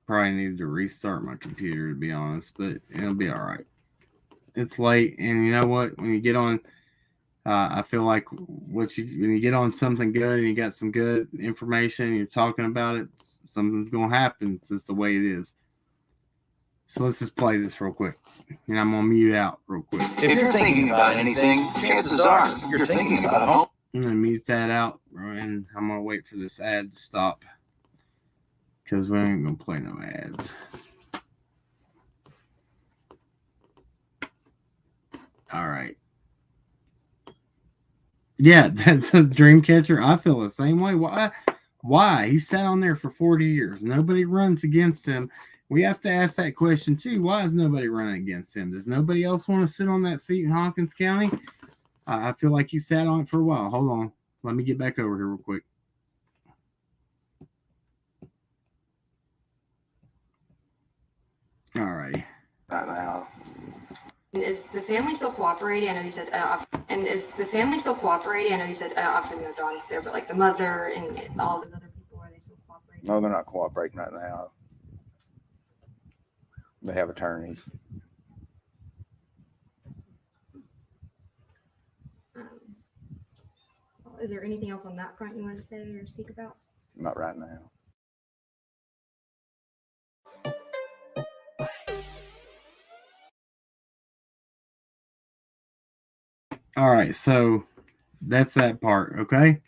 Probably needed to restart my computer, to be honest, but it'll be all right. It's late, and you know what? When you get on, I feel like when you get on something good and you got some good information, and you're talking about it, something's gonna happen. It's just the way it is. So let's just play this real quick, and I'm gonna mute out real quick. If you're thinking about anything, chances are you're thinking about home. I'm gonna mute that out, and I'm gonna wait for this ad to stop because we ain't gonna play no ads. All right. Yeah, that's a dream catcher. I feel the same way. Why? He sat on there for 40 years. Nobody runs against him. We have to ask that question too. Why is nobody running against him? Does nobody else want to sit on that seat in Hawkins County? I feel like he sat on it for a while. Hold on. Let me get back over here real quick. All righty. Now. Is the family still cooperating? I know you said, and is the family still cooperating? I know you said, obviously the dog's there, but like the mother and all the other people, are they still cooperating? No, they're not cooperating right now. They have attorneys. Is there anything else on that front you wanted to say or speak about? Not right now. All right, so that's that part, okay?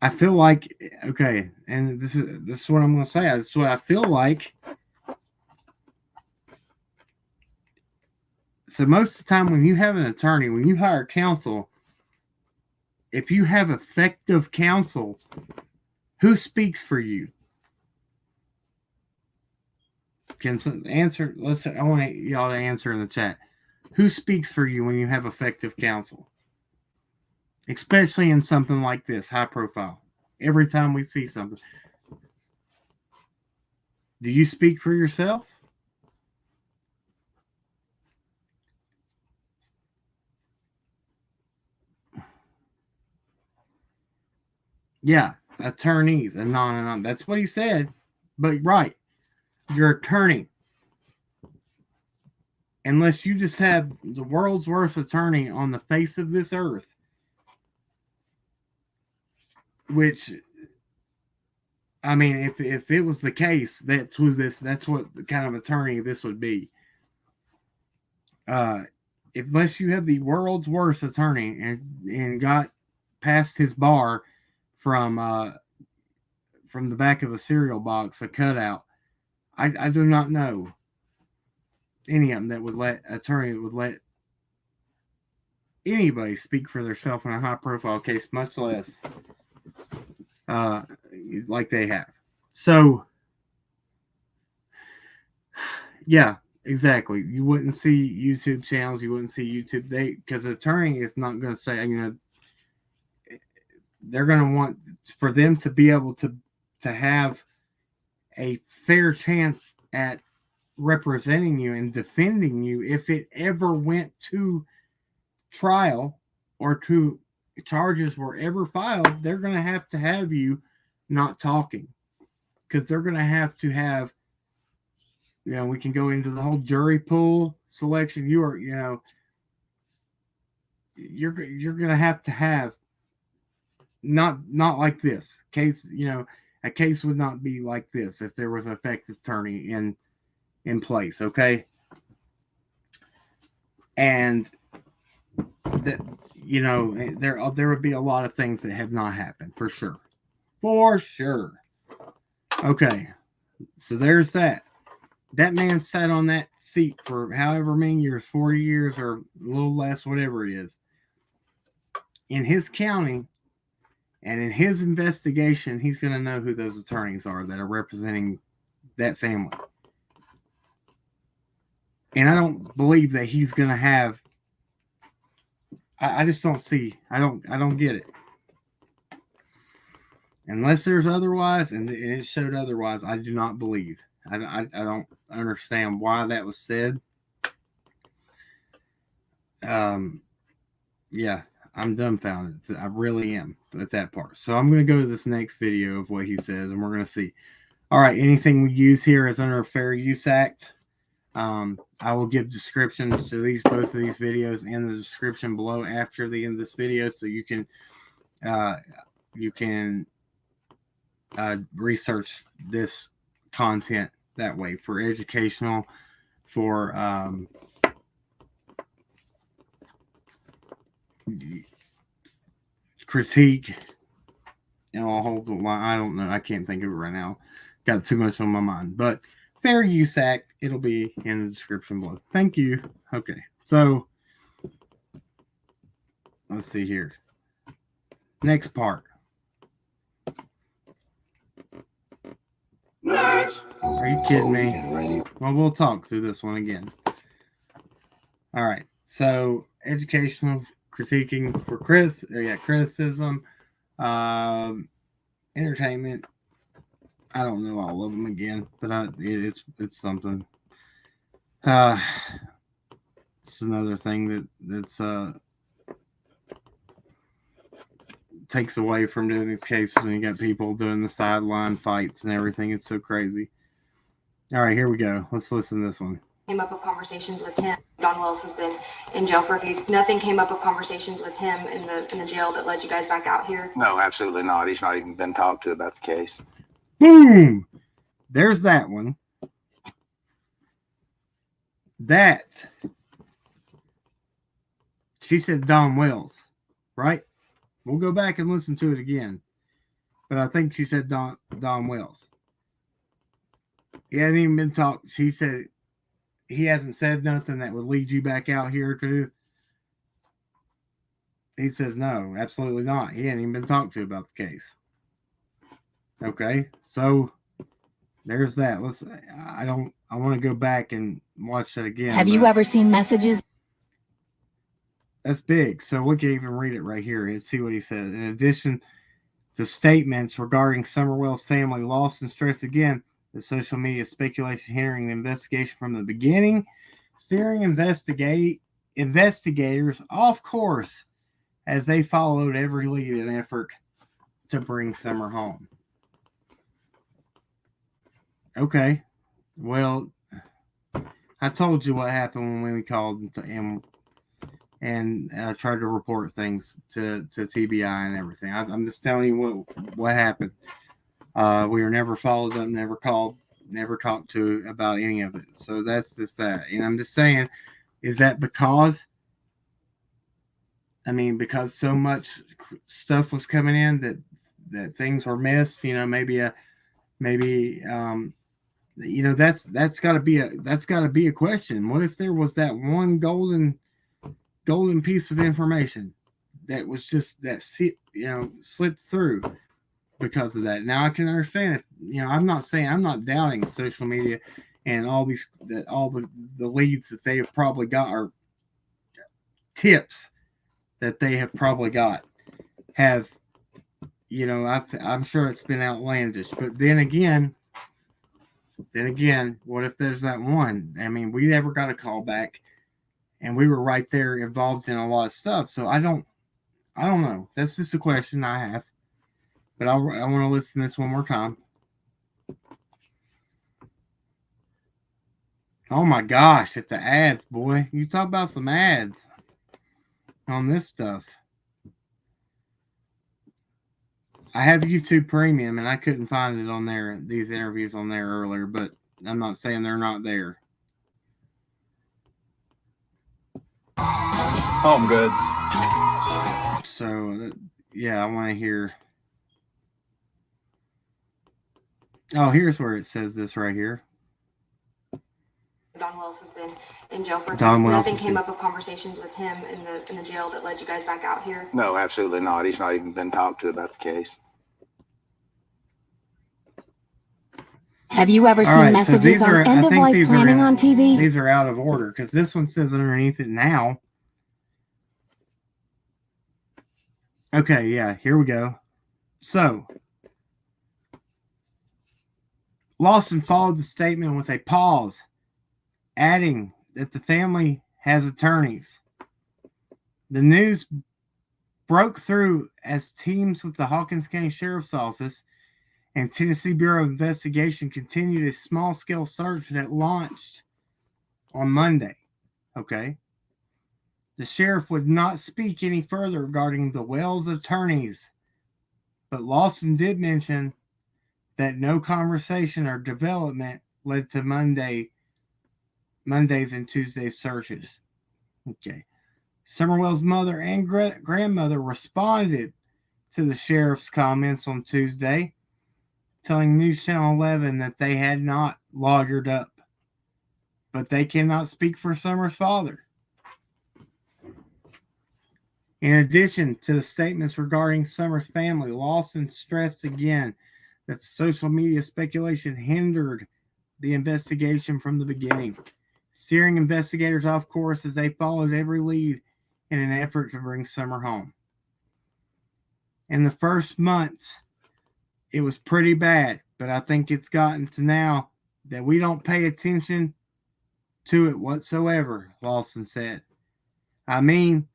I feel like, okay, and this is what I'm going to say. This is what I feel like. So most of the time when you have an attorney, when you hire counsel, if you have effective counsel, who speaks for you? Can answer? I want y'all to answer in the chat. Who speaks for you when you have effective counsel? Especially in something like this, high profile. Every time we see something. Do you speak for yourself? Yeah, attorneys, anon. That's what he said. But right, your attorney. Unless you just have the world's worst attorney on the face of this earth, which, I mean, if it was the case, that's what the kind of attorney this would be. Unless you have the world's worst attorney and got past his bar from the back of a cereal box, a cutout, I do not know any of them that would let anybody speak for themselves in a high profile case, much less like they have. So yeah, exactly. You wouldn't see YouTube channels. You wouldn't see YouTube. Because the attorney is not going to say, they're going to want for them to be able to have a fair chance at representing you and defending you if it ever went to trial or to charges were ever filed. They're going to have you not talking, because they're going to have, we can go into the whole jury pool selection. You're going to have not like this case. A case would not be like this if there was an effective attorney in place. Okay. And that, there would be a lot of things that have not happened for sure. Okay. So there's that. That man sat on that seat for however many years, 40 years or a little less, whatever it is. In his county and in his investigation, he's going to know who those attorneys are that are representing that family. And I don't believe that he's going to have. I just don't see. I don't get it. Unless there's otherwise, and it showed otherwise, I do not believe. I don't understand why that was said. Yeah, I'm dumbfounded. I really am at that part. So I'm going to go to this next video of what he says, and we're going to see. All right, anything we use here is under a Fair Use Act. I will give descriptions to both of these videos in the description below after the end of this video, so you can research this content that way for educational, for critique. You know, I don't know. I can't think of it right now. Got too much on my mind. But Fair Use Act, it'll be in the description below. Thank you. Okay, so let's see here. Next part. Nice. Are you kidding me? Well, we'll talk through this one again. All right. So, educational, critiquing for criticism, entertainment. I don't know all of them again, but it's something. It's another thing that's takes away from doing these cases when you got people doing the sideline fights and everything. It's so crazy. All right, here we go. Let's listen to this one. Came up of conversations with him. Don Wells has been in jail for a few weeks. Nothing came up of conversations with him in the jail that led you guys back out here. No, absolutely not. He's not even been talked to about the case. Boom! There's that one. That. She said Don Wells, right? We'll go back and listen to it again. But I think she said Don Wells. He hasn't even been talked. She said he hasn't said nothing that would lead you back out here to do. He says no, absolutely not. He hadn't even been talked to about the case. Okay, so there's that. I want to go back and watch that again. Have you ever seen messages? That's big. So we can even read it right here and see what he says. In addition to statements regarding Summerwell's family loss and stress again, the social media speculation hindering the investigation from the beginning, steering investigators off course as they followed every lead in an effort to bring Summer home. Okay. Well, I told you what happened when we called and tried to report things to TBI and everything. I'm just telling you what happened. We were never followed up, never called, never talked to about any of it. So that's just that. And I'm just saying, is that because so much stuff was coming in that things were missed? You know, maybe that's got to be a question. What if there was that one golden piece of information that was just slipped through because of that? Now I can understand it. I'm not doubting social media and all the leads that they have probably got, or tips that they have probably got, have, I'm sure it's been outlandish. But then again, what if there's that one? I mean, we never got a call back, and we were right there involved in a lot of stuff. So I don't know. That's just a question I have. But I want to listen to this one more time. Oh my gosh, at the ads, boy. You talk about some ads on this stuff. I have YouTube Premium, and I couldn't find it on there, these interviews on there earlier, but I'm not saying they're not there. Home goods. So, yeah, I want to hear. Oh, here's where it says this right here. Wells has been in jail for Don things. Wells Nothing has came been- up of conversations with him in the jail that led you guys back out here? No, absolutely not. He's not even been talked to about the case. Have you ever All seen right, so messages these on are, I end of think life these are planning in, on TV? these are out of order because this one says underneath it now. Okay, yeah, here we go. So, Lawson followed the statement with a pause, adding that the family has attorneys. The news broke through as teams with the Hawkins County Sheriff's Office and Tennessee Bureau of Investigation continued a small-scale search that launched on Monday. Okay. The sheriff would not speak any further regarding the Wells attorneys, but Lawson did mention that no conversation or development led to Monday's and Tuesday's searches. Okay. Summerwell's mother and grandmother responded to the sheriff's comments on Tuesday, telling News Channel 11 that they had not lawyered up, but they cannot speak for Summer's father. In addition to the statements regarding Summer's family, Lawson stressed again that the social media speculation hindered the investigation from the beginning, steering investigators off course as they followed every lead in an effort to bring Summer home. In the first months, it was pretty bad, but I think it's gotten to now that we don't pay attention to it whatsoever, Lawson said. I mean,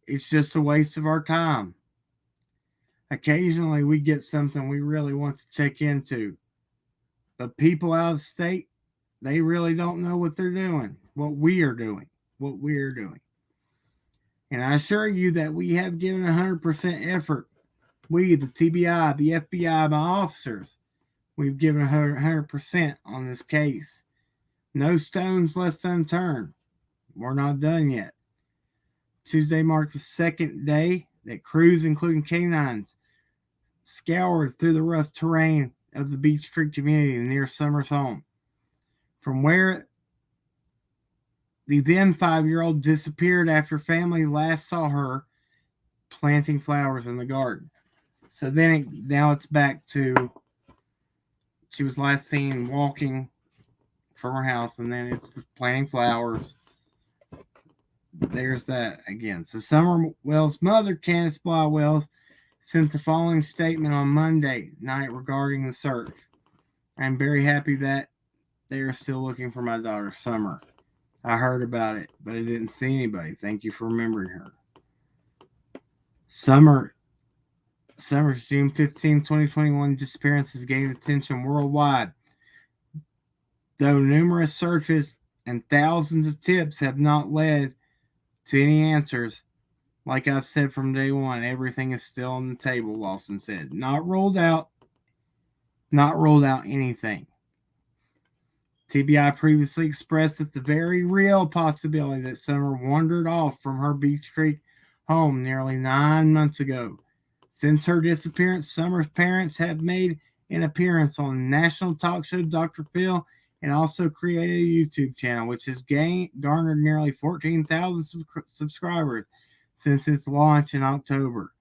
it's just a waste of our time. Occasionally we get something we really want to check into, but people out of state, they really don't know what they're doing, what we're doing. And I assure you that we have given 100% effort. We, the TBI, the FBI, my officers, we've given 100% on this case. No stones left unturned. We're not done yet. Tuesday marked the second day that crews, including canines, scoured through the rough terrain of the Beach Creek community near Summer's home, from where the then 5-year-old disappeared after family last saw her planting flowers in the garden. So now it's back to she was last seen walking from her house, and then it's the planting flowers. There's that again. So Summer Wells' mother, Candace Bly Wells, sent the following statement on Monday night regarding the search. I'm very happy that they are still looking for my daughter, Summer. I heard about it, but I didn't see anybody. Thank you for remembering her. Summer's June 15, 2021 disappearance has gained attention worldwide. Though numerous searches and thousands of tips have not led to any answers, like I've said from day one, everything is still on the table, Lawson said. Not ruled out anything. TBI previously expressed that the very real possibility that Summer wandered off from her Beach Creek home nearly 9 months ago. Since her disappearance, Summer's parents have made an appearance on national talk show Dr. Phil and also created a YouTube channel, which has garnered nearly 14,000 subscribers since its launch in October.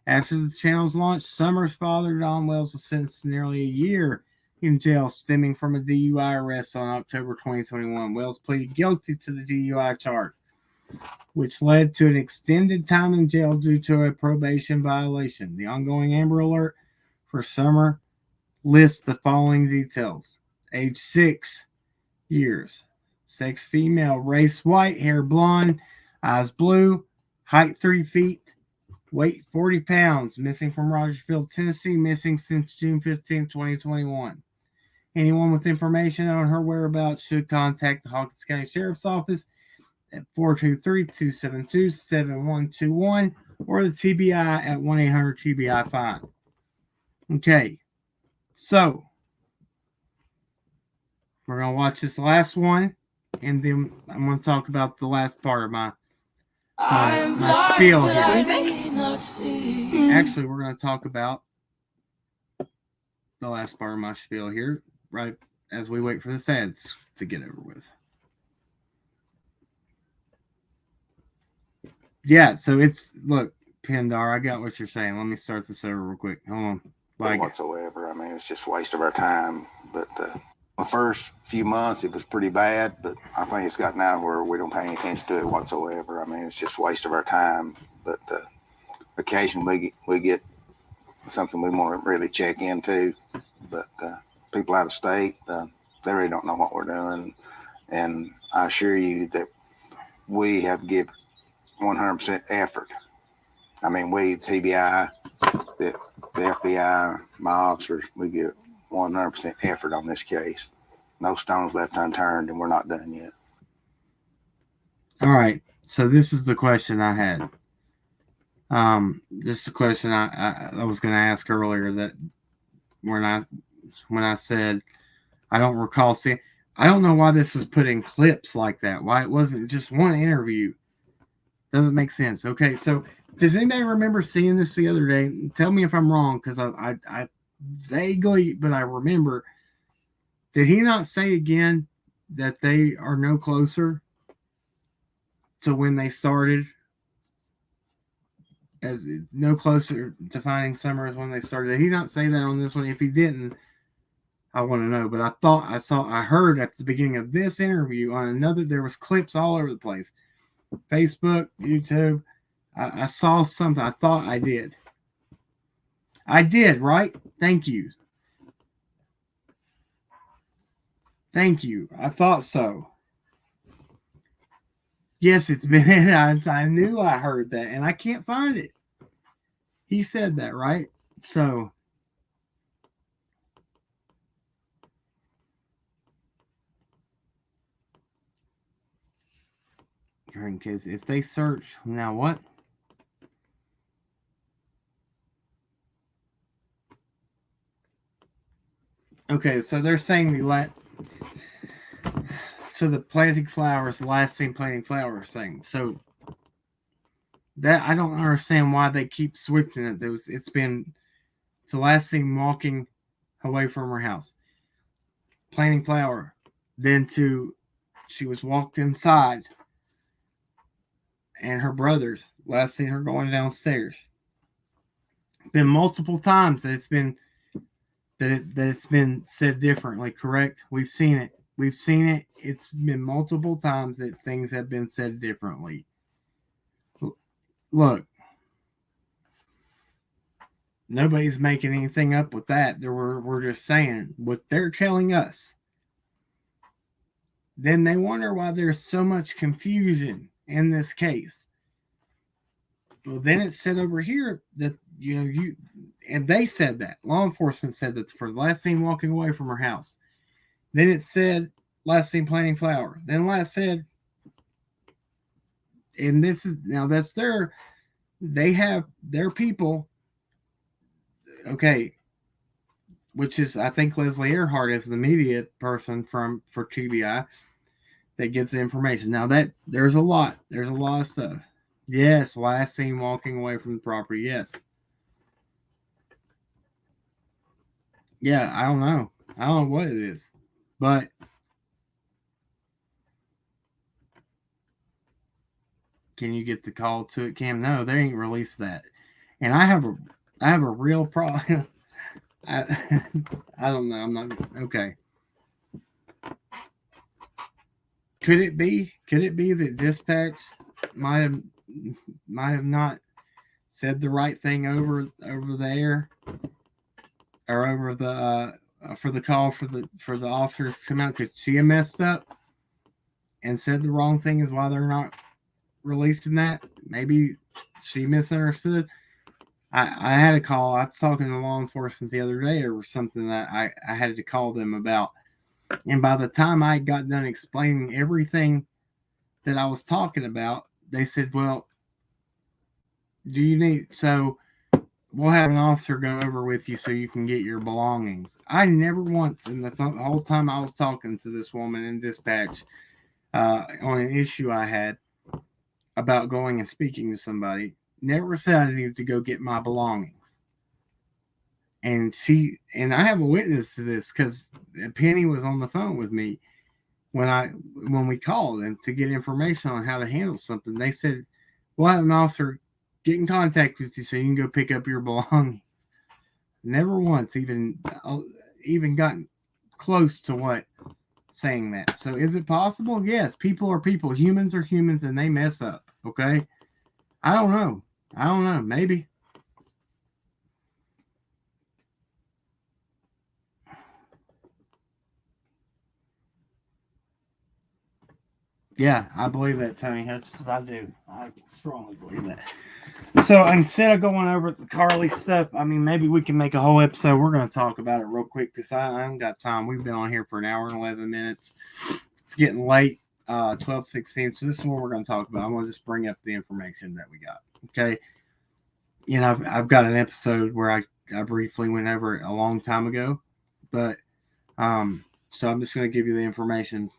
After the channel's launch, Summer's father, Don Wells, was sentenced to nearly a year in jail stemming from a DUI arrest on October 2021. Wells pleaded guilty to the DUI charge, which led to an extended time in jail due to a probation violation. The ongoing Amber Alert for Summer lists the following details. Age 6 years. Sex female. Race white. Hair blonde. Eyes blue. Height 3 feet. Weight 40 pounds. Missing from Rogersville, Tennessee. Missing since June 15, 2021. Anyone with information on her whereabouts should contact the Hawkins County Sheriff's Office at 423-272-7121 or the TBI at 1-800-TBI-FIND. Okay, so we're going to watch this last one, and then I'm going to talk about the last part of my spiel here. What do you think? Actually, we're going to talk about the last part of my spiel here, right as we wait for this ads to get over with. Yeah, so it's look, Pendar, I got what you're saying. Let me start this over real quick. Hold on. Like, whatsoever. I mean, it's just a waste of our time. But the first few months, it was pretty bad. But I think it's got now where we don't pay any attention to it whatsoever. I mean, it's just a waste of our time. But occasionally we get something we want to really check into. But people out of state, they really don't know what we're doing. And I assure you that we have to give 100% effort. I mean, we, TBI, the FBI, my officers, we give 100% effort on this case. No stones left unturned, and we're not done yet. all right. So this is the question I had. This is the question I was going to ask earlier that when I said I don't recall seeing. I don't know why this was put in clips like that. Why it wasn't just one interview. Doesn't make sense. Okay, so does anybody remember seeing this the other day? Tell me if I'm wrong, because I vaguely, but I remember. Did he not say again that they are no closer to when they started? As no closer to finding Summer as when they started. Did he not say that on this one? If he didn't, I want to know. But I heard at the beginning of this interview on another, there was clips all over the place. Facebook, YouTube. I saw something. I thought I did. I did, right? Thank you. Thank you. I thought so. Yes, it's been. I knew I heard that, and I can't find it. He said that, right? So. In case if they search now, what? Okay, so they're saying the planting flowers, last seen planting flowers thing. So that I don't understand why they keep switching it. It's the last seen walking away from her house, planting flower, then to she was walked inside, and her brothers last seen her going downstairs. Been multiple times that it's been said differently. Correct? We've seen it. It's been multiple times that things have been said differently. Look, nobody's making anything up with that. We're just saying what they're telling us. Then they wonder why there's so much confusion in this case. Well, then it said over here that and they said that law enforcement said that for the last seen walking away from her house. Then it said last seen planting flowers. Then last said, and this is now that's they have their people. Okay, which is I think Leslie Earhart is the media person for TBI that gets the information. Now that there's a lot of stuff. Yes, last seen walking away from the property. Yes. Yeah, I don't know what it is, but can you get the call to it, Cam? No, they ain't released that, and I have a real problem. I don't know. I'm not okay. Could it be that dispatch might have not said the right thing over there, or over the for the call for the officers to come out? Could she have messed up and said the wrong thing is why they're not releasing that? Maybe she misunderstood. I had a call. I was talking to law enforcement the other day or something that I had to call them about. And by the time I got done explaining everything that I was talking about, they said, well, do you need, so we'll have an officer go over with you so you can get your belongings. I never once in the whole time I was talking to this woman in dispatch on an issue I had about going and speaking to somebody, never said I needed to go get my belongings. And I have a witness to this because Penny was on the phone with me when we called and to get information on how to handle something. They said, we'll have an officer get in contact with you so you can go pick up your belongings. Never once even gotten close to what saying that. So is it possible? Yes, people are people. Humans are humans, and they mess up. Okay, I don't know. Maybe. Yeah, I believe that, Tony Hutchins. I do. I strongly believe that. So instead of going over the Carly stuff, I mean, maybe we can make a whole episode. We're going to talk about it real quick because I haven't got time. We've been on here for an hour and 11 minutes. It's getting late, 12:16. So this is what we're going to talk about. I'm going to just bring up the information that we got. Okay. You know, I've got an episode where I briefly went over it a long time ago. But, so I'm just going to give you the information.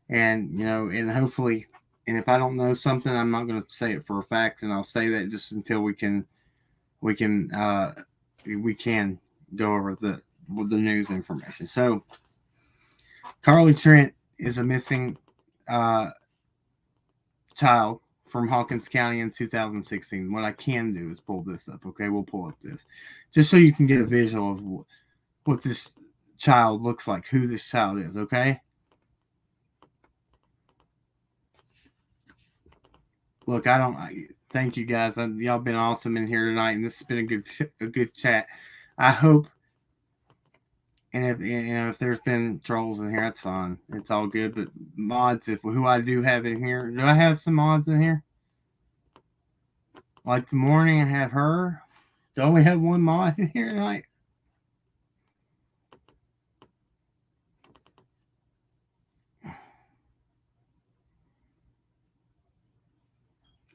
And, you know, and hopefully, and if I don't know something, I'm not going to say it for a fact, and I'll say that just until we can go over the news information. So, Carly Trent is a missing child from Hawkins County in 2016. What I can do is pull this up. Okay, we'll pull up this just so you can get a visual of what this child looks like, who this child is. Okay. Look, thank you guys. Y'all been awesome in here tonight, and this has been a good chat. I hope, and if there's been trolls in here, that's fine. It's all good. But mods, who I do have in here, do I have some mods in here? Like the morning, I have her. Don't we have one mod in here tonight?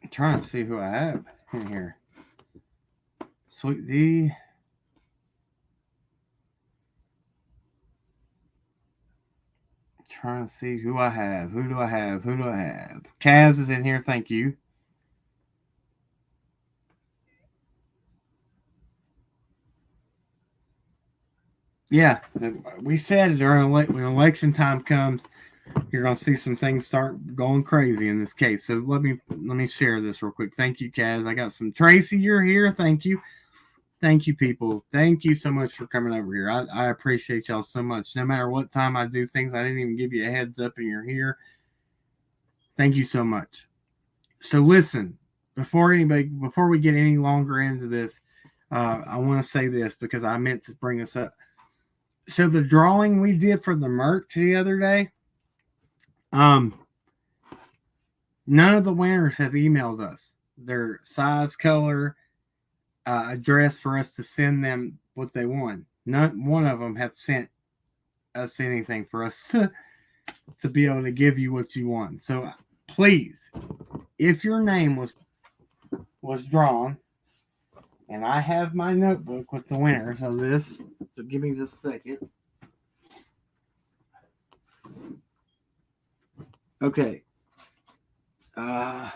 Trying to see who I have in here. Sweet D. Trying to see who I have. Who do I have? Kaz is in here. Thank you. Yeah, we said during when election time comes, you're going to see some things start going crazy in this case. So let me share this real quick. Thank you, Kaz. I got some. Tracy, you're here. Thank you, people. Thank you so much for coming over here. I appreciate y'all so much. No matter what time I do things, I didn't even give you a heads up, and you're here. Thank you so much. So listen, before we get any longer into this, I want to say this because I meant to bring this up. So the drawing we did for the merch the other day. None of the winners have emailed us their size, color, address for us to send them what they won. Not one of them have sent us anything for us to be able to give you what you want. So please, if your name was drawn, and I have my notebook with the winners of this, so give me just a second. Okay. Hold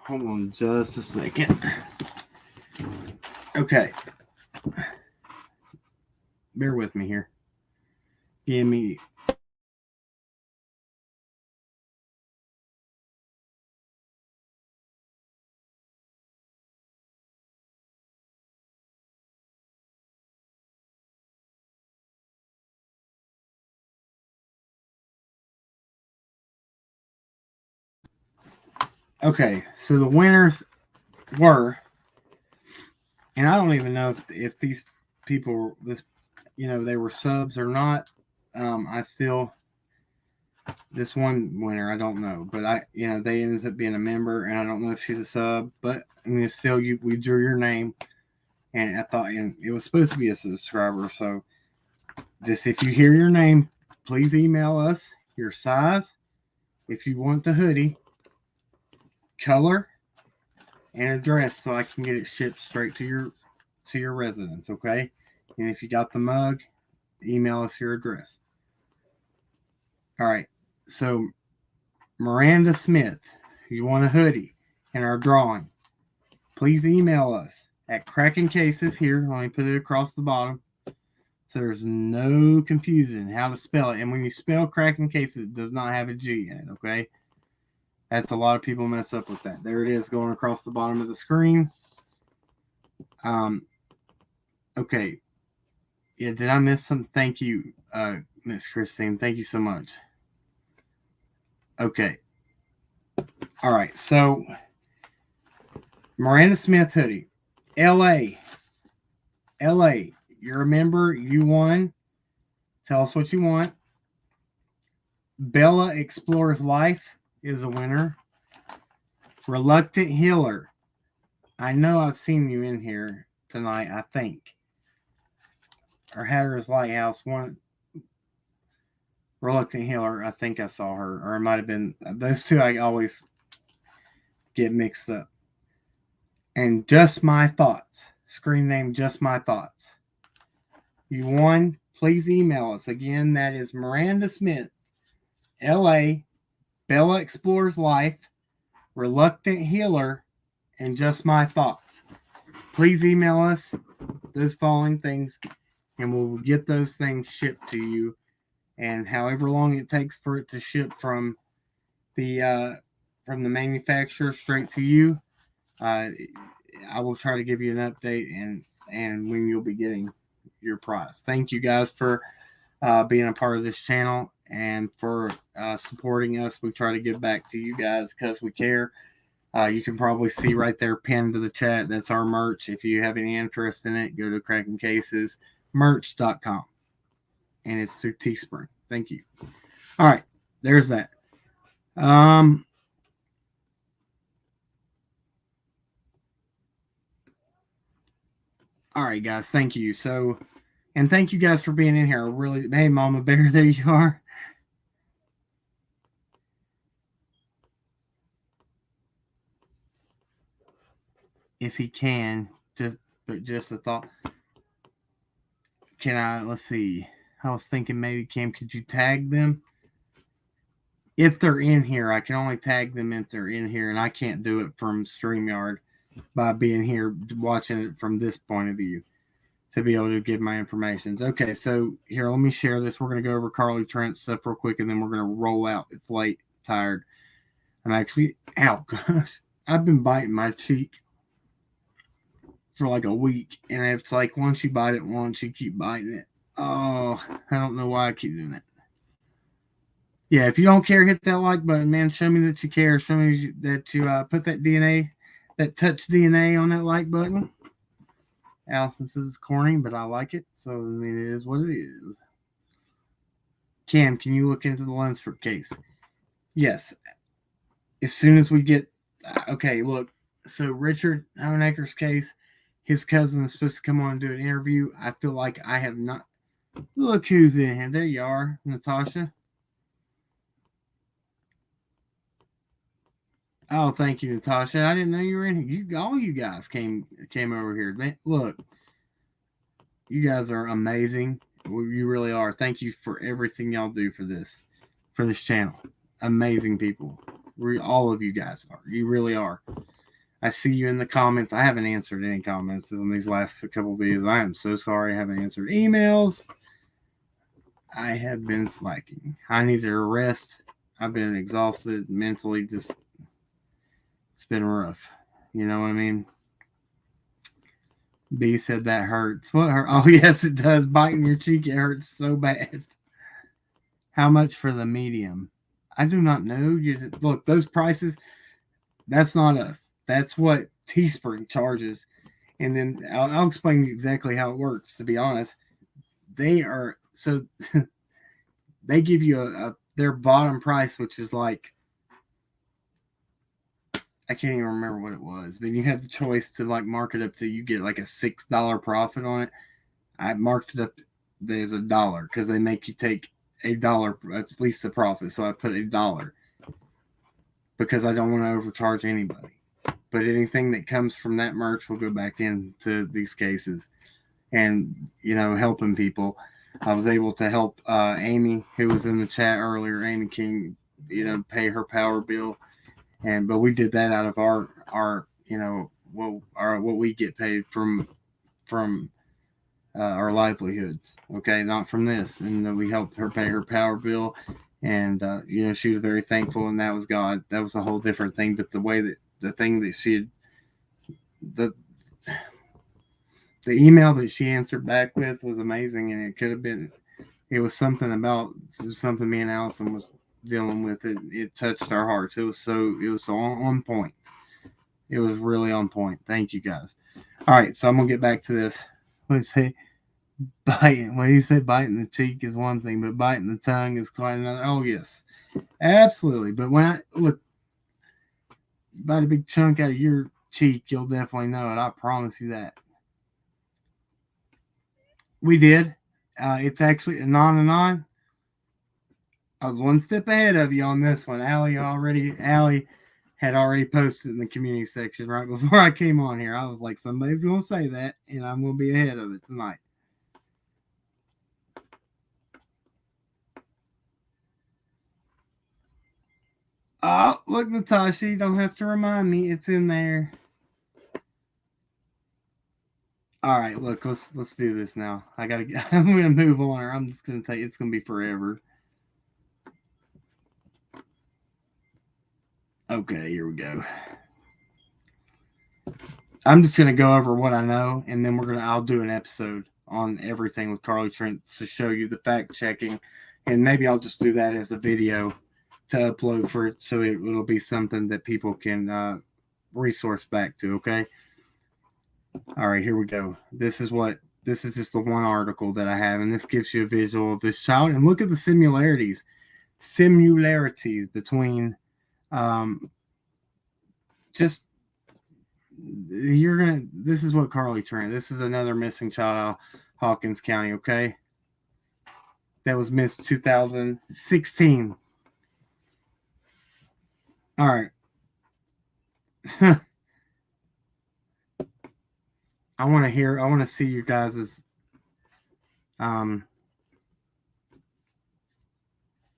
on just a second. Okay. Bear with me here. Give me. Okay, so the winners were, and I don't even know if these people, they were subs or not. This one winner, I don't know, but they ended up being a member, and I don't know if she's a sub, but I mean, still, we drew your name, and I thought, and it was supposed to be a subscriber, so just if you hear your name, please email us your size, if you want the hoodie, color, and address so I can get it shipped straight to your residence, okay? And if you got the mug, email us your address. All right. So Miranda Smith, you want a hoodie and our drawing, please email us at Cracking Cases here. Let me put it across the bottom So there's no confusion how to spell it. And when you spell Cracking Case, it does not have a G in it, okay? That's a lot of people mess up with that. There it is going across the bottom of the screen. Okay. Yeah, did I miss some? Thank you, Miss Christine. Thank you so much. Okay. All right. So Miranda Smith hoodie. LA. You're a member. You won. Tell us what you want. Bella Explores Life is a winner. Reluctant Healer. I know I've seen you in here tonight, I think. Or Hatter's Lighthouse. One. Reluctant Healer. I think I saw her. Or it might have been. Those two I always get mixed up. And Just My Thoughts. Screen name Just My Thoughts. You won. Please email us. Again, that is Miranda Smith, LA, Bella Explores Life, Reluctant Healer, and Just My Thoughts. Please email us those following things, and we'll get those things shipped to you. And however long it takes for it to ship from the manufacturer straight to you, I will try to give you an update and when you'll be getting your prize. Thank you guys for being a part of this channel and for supporting us. We try to give back to you guys because we care. You can probably see right there pinned to the chat. That's our merch. If you have any interest in it, go to crackingcasesmerch.com. And it's through Teespring. Thank you. All right. There's that. All right, guys. Thank you. And thank you guys for being in here. Really, hey, Mama Bear, there you are. If he can, just a thought. Let's see. I was thinking maybe, Kim, could you tag them? If they're in here, I can only tag them if they're in here, and I can't do it from StreamYard by being here watching it from this point of view to be able to give my information. Okay, so here, let me share this. We're going to go over Carly Trent's stuff real quick, and then we're going to roll out. It's late, tired. I'm actually out, gosh. I've been biting my cheek for like a week, and it's like once you bite it once, you keep biting it. Oh, I don't know why I keep doing that. Yeah, if you don't care, hit that like button, man. Show me that you care. Show me that you put that DNA, that touch DNA on that like button. Allison says it's corny, but I like it. So, I mean, it is what it is. Cam, can you look into the Lunsford case? Yes. As soon as we get... Okay, look. So, Richard Hohenacker's case, his cousin is supposed to come on and do an interview. I feel like I have not... Look who's in here. There you are, Natasha. Oh, thank you, Natasha. I didn't know you were in here. All you guys came over here. Man, look, you guys are amazing. You really are. Thank you for everything y'all do for this channel. Amazing people. All of you guys are. You really are. I see you in the comments. I haven't answered any comments in these last couple of videos. I am so sorry I haven't answered emails. I have been slacking. I need to rest. I've been exhausted mentally. Just it's been rough. You know what I mean? B said that hurts. What hurt? Oh, yes, it does. Biting your cheek, it hurts so bad. How much for the medium? I do not know. Look, those prices, that's not us. That's what Teespring charges. And then I'll explain to you exactly how it works, to be honest. They give you their bottom price, which is like, I can't even remember what it was, but you have the choice to like mark it up to you get like a $6 profit on it. I marked it up there's $1 because they make you take $1 at least the profit. So I put $1 because I don't want to overcharge anybody. But anything that comes from that merch will go back into these cases and, helping people. I was able to help Amy, who was in the chat earlier. Amy King, pay her power bill. But we did that out of our what we get paid from our livelihoods. Okay, not from this, and we helped her pay her power bill, and she was very thankful, and that was God. That was a whole different thing. But the way that the thing that she had, the email that she answered back with was amazing, and it was something about something me and Allison was dealing with. It touched our hearts. It was so on point. It was really on point. Thank you guys. All right, so I'm gonna get back to this. Let's say biting. When you say biting the cheek is one thing, but biting the tongue is quite another. Oh yes, absolutely. But when I look, bite a big chunk out of your cheek, you'll definitely know it. I promise you that. We did. It's actually a non. I was one step ahead of you on this one. Allie had already posted in the community section right before I came on here. I was like, somebody's going to say that, and I'm going to be ahead of it tonight. Oh, look, Natasha, you don't have to remind me. It's in there. All right, look, let's do this now. I'm gonna move on, or I'm just gonna tell you it's gonna be forever. Okay, here we go. I'm just gonna go over what I know, and then I'll do an episode on everything with Carly Trent to show you the fact checking, and maybe I'll just do that as a video to upload for it, so it'll be something that people can resource back to. Okay. All right, here we go. This is just the one article that I have, and this gives you a visual of this child. And look at the similarities between this is what Carly Trent. This is another missing child out of Hawkins County, okay? That was missed 2016. All right. I want to see you guys'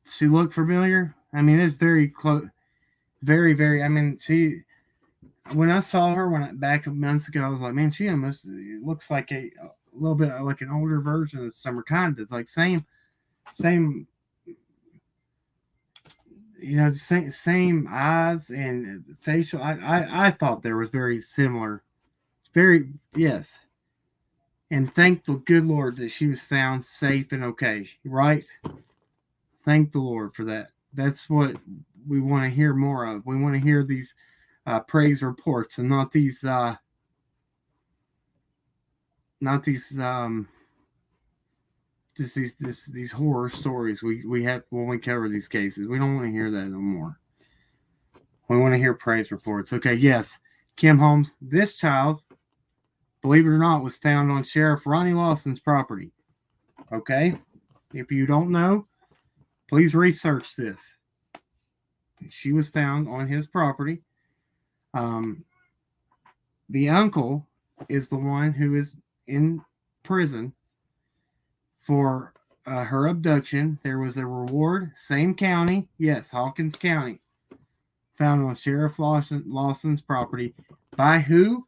she look familiar? I mean, it's very close, very, very. I mean, when I saw her back months ago, I was like, man, she almost looks like a little bit like an older version of Summer Condon. It's like same, same eyes and facial. I thought there was very similar. Very, yes. And thank the good Lord that she was found safe and okay, right? Thank the Lord for that. That's what we want to hear more of. We want to hear these praise reports and not these just these horror stories we have when we cover these cases. We don't want to hear that no more. We want to hear praise reports. Okay, yes, Kim Holmes, this child, believe it or not, was found on Sheriff Ronnie Lawson's property. Okay? If you don't know, please research this. She was found on his property. The uncle is the one who is in prison for her abduction. There was a reward, same county, yes, Hawkins County, found on Sheriff Lawson's property. By who?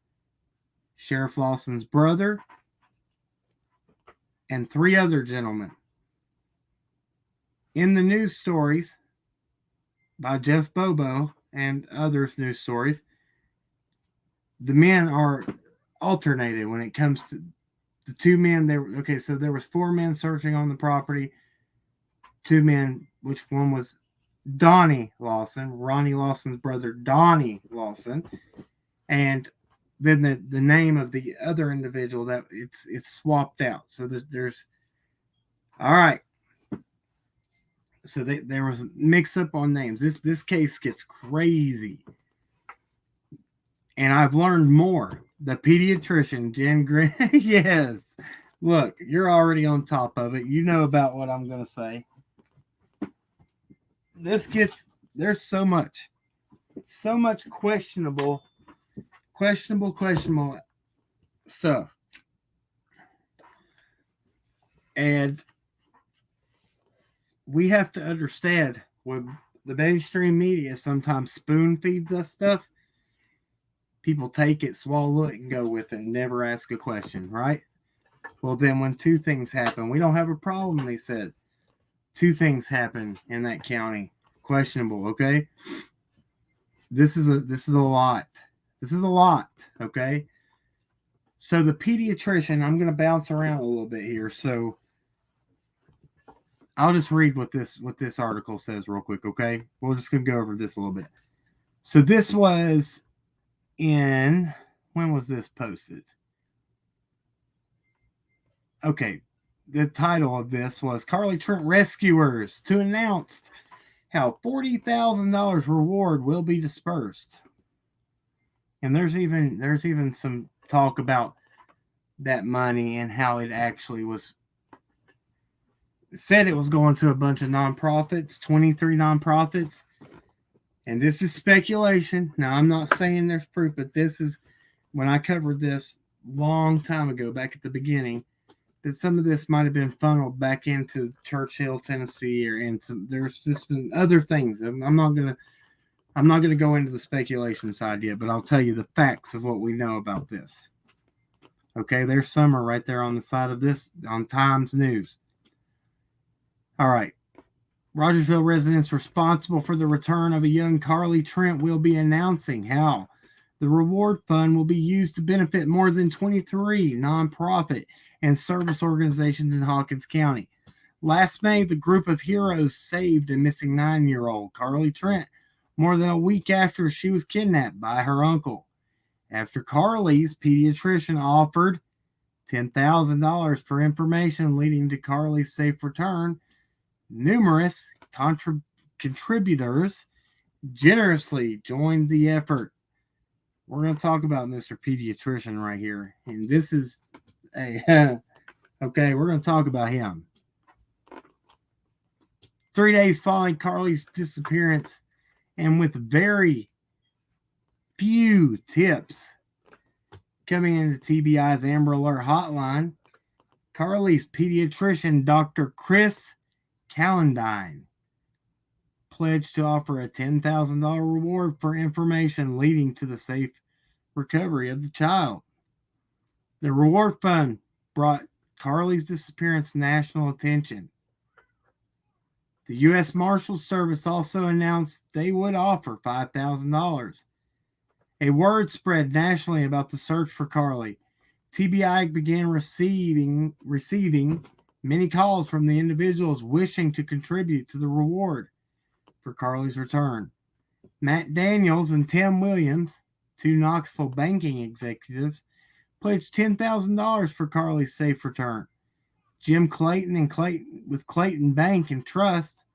Sheriff Lawson's brother and 3 other gentlemen. In the news stories by Jeff Bobo and others news stories, the men are alternated when it comes to the 2 men. So there was 4 men searching on the property. 2 men, which one was Donnie Lawson, Ronnie Lawson's brother, Donnie Lawson, and then the name of the other individual that it's swapped out. So there's all right. So there was a mix up on names. This case gets crazy, and I've learned more. The pediatrician Jen Green. Yes, look, you're already on top of it. You know about what I'm gonna say. There's so much questionable stuff. And we have to understand when the mainstream media sometimes spoon feeds us stuff, people take it, swallow it, and go with it and never ask a question, right? Well, then when two things happen, we don't have a problem, they said. Two things happen in that county. Questionable, okay? This is a lot. This is a lot, okay? So the pediatrician, I'm going to bounce around a little bit here. So I'll just read what this article says real quick, okay? We're just going to go over this a little bit. So this was in, when was this posted? Okay, the title of this was Carly Trent Rescuers to announce how $40,000 reward will be dispersed. And there's even some talk about that money and how it actually was. It said it was going to a bunch of nonprofits, 23 nonprofits. And this is speculation. Now, I'm not saying there's proof, but this is when I covered this long time ago, back at the beginning, that some of this might have been funneled back into Churchill, Tennessee, or in some. There's just been other things. I'm not gonna go into the speculation side yet, but I'll tell you the facts of what we know about this. Okay, there's Summer right there on the side of this on Times News. All right. Rogersville residents responsible for the return of a young Carly Trent will be announcing how the reward fund will be used to benefit more than 23 nonprofit and service organizations in Hawkins County. Last May, the group of heroes saved a missing 9-year-old Carly Trent more than a week after she was kidnapped by her uncle. After Carly's pediatrician offered $10,000 for information leading to Carly's safe return, numerous contributors generously joined the effort. We're going to talk about Mr. Pediatrician right here. And this is okay, we're going to talk about him. 3 days following Carly's disappearance, and with very few tips coming into TBI's Amber Alert hotline, Carly's pediatrician, Dr. Chris Calendine, pledged to offer a $10,000 reward for information leading to the safe recovery of the child. The reward fund brought Carly's disappearance national attention. The U.S. Marshals Service also announced they would offer $5,000. A word spread nationally about the search for Carly. TBI began receiving many calls from the individuals wishing to contribute to the reward for Carly's return. Matt Daniels and Tim Williams, two Knoxville banking executives, pledged $10,000 for Carly's safe return. Jim Clayton with Clayton Bank and Trust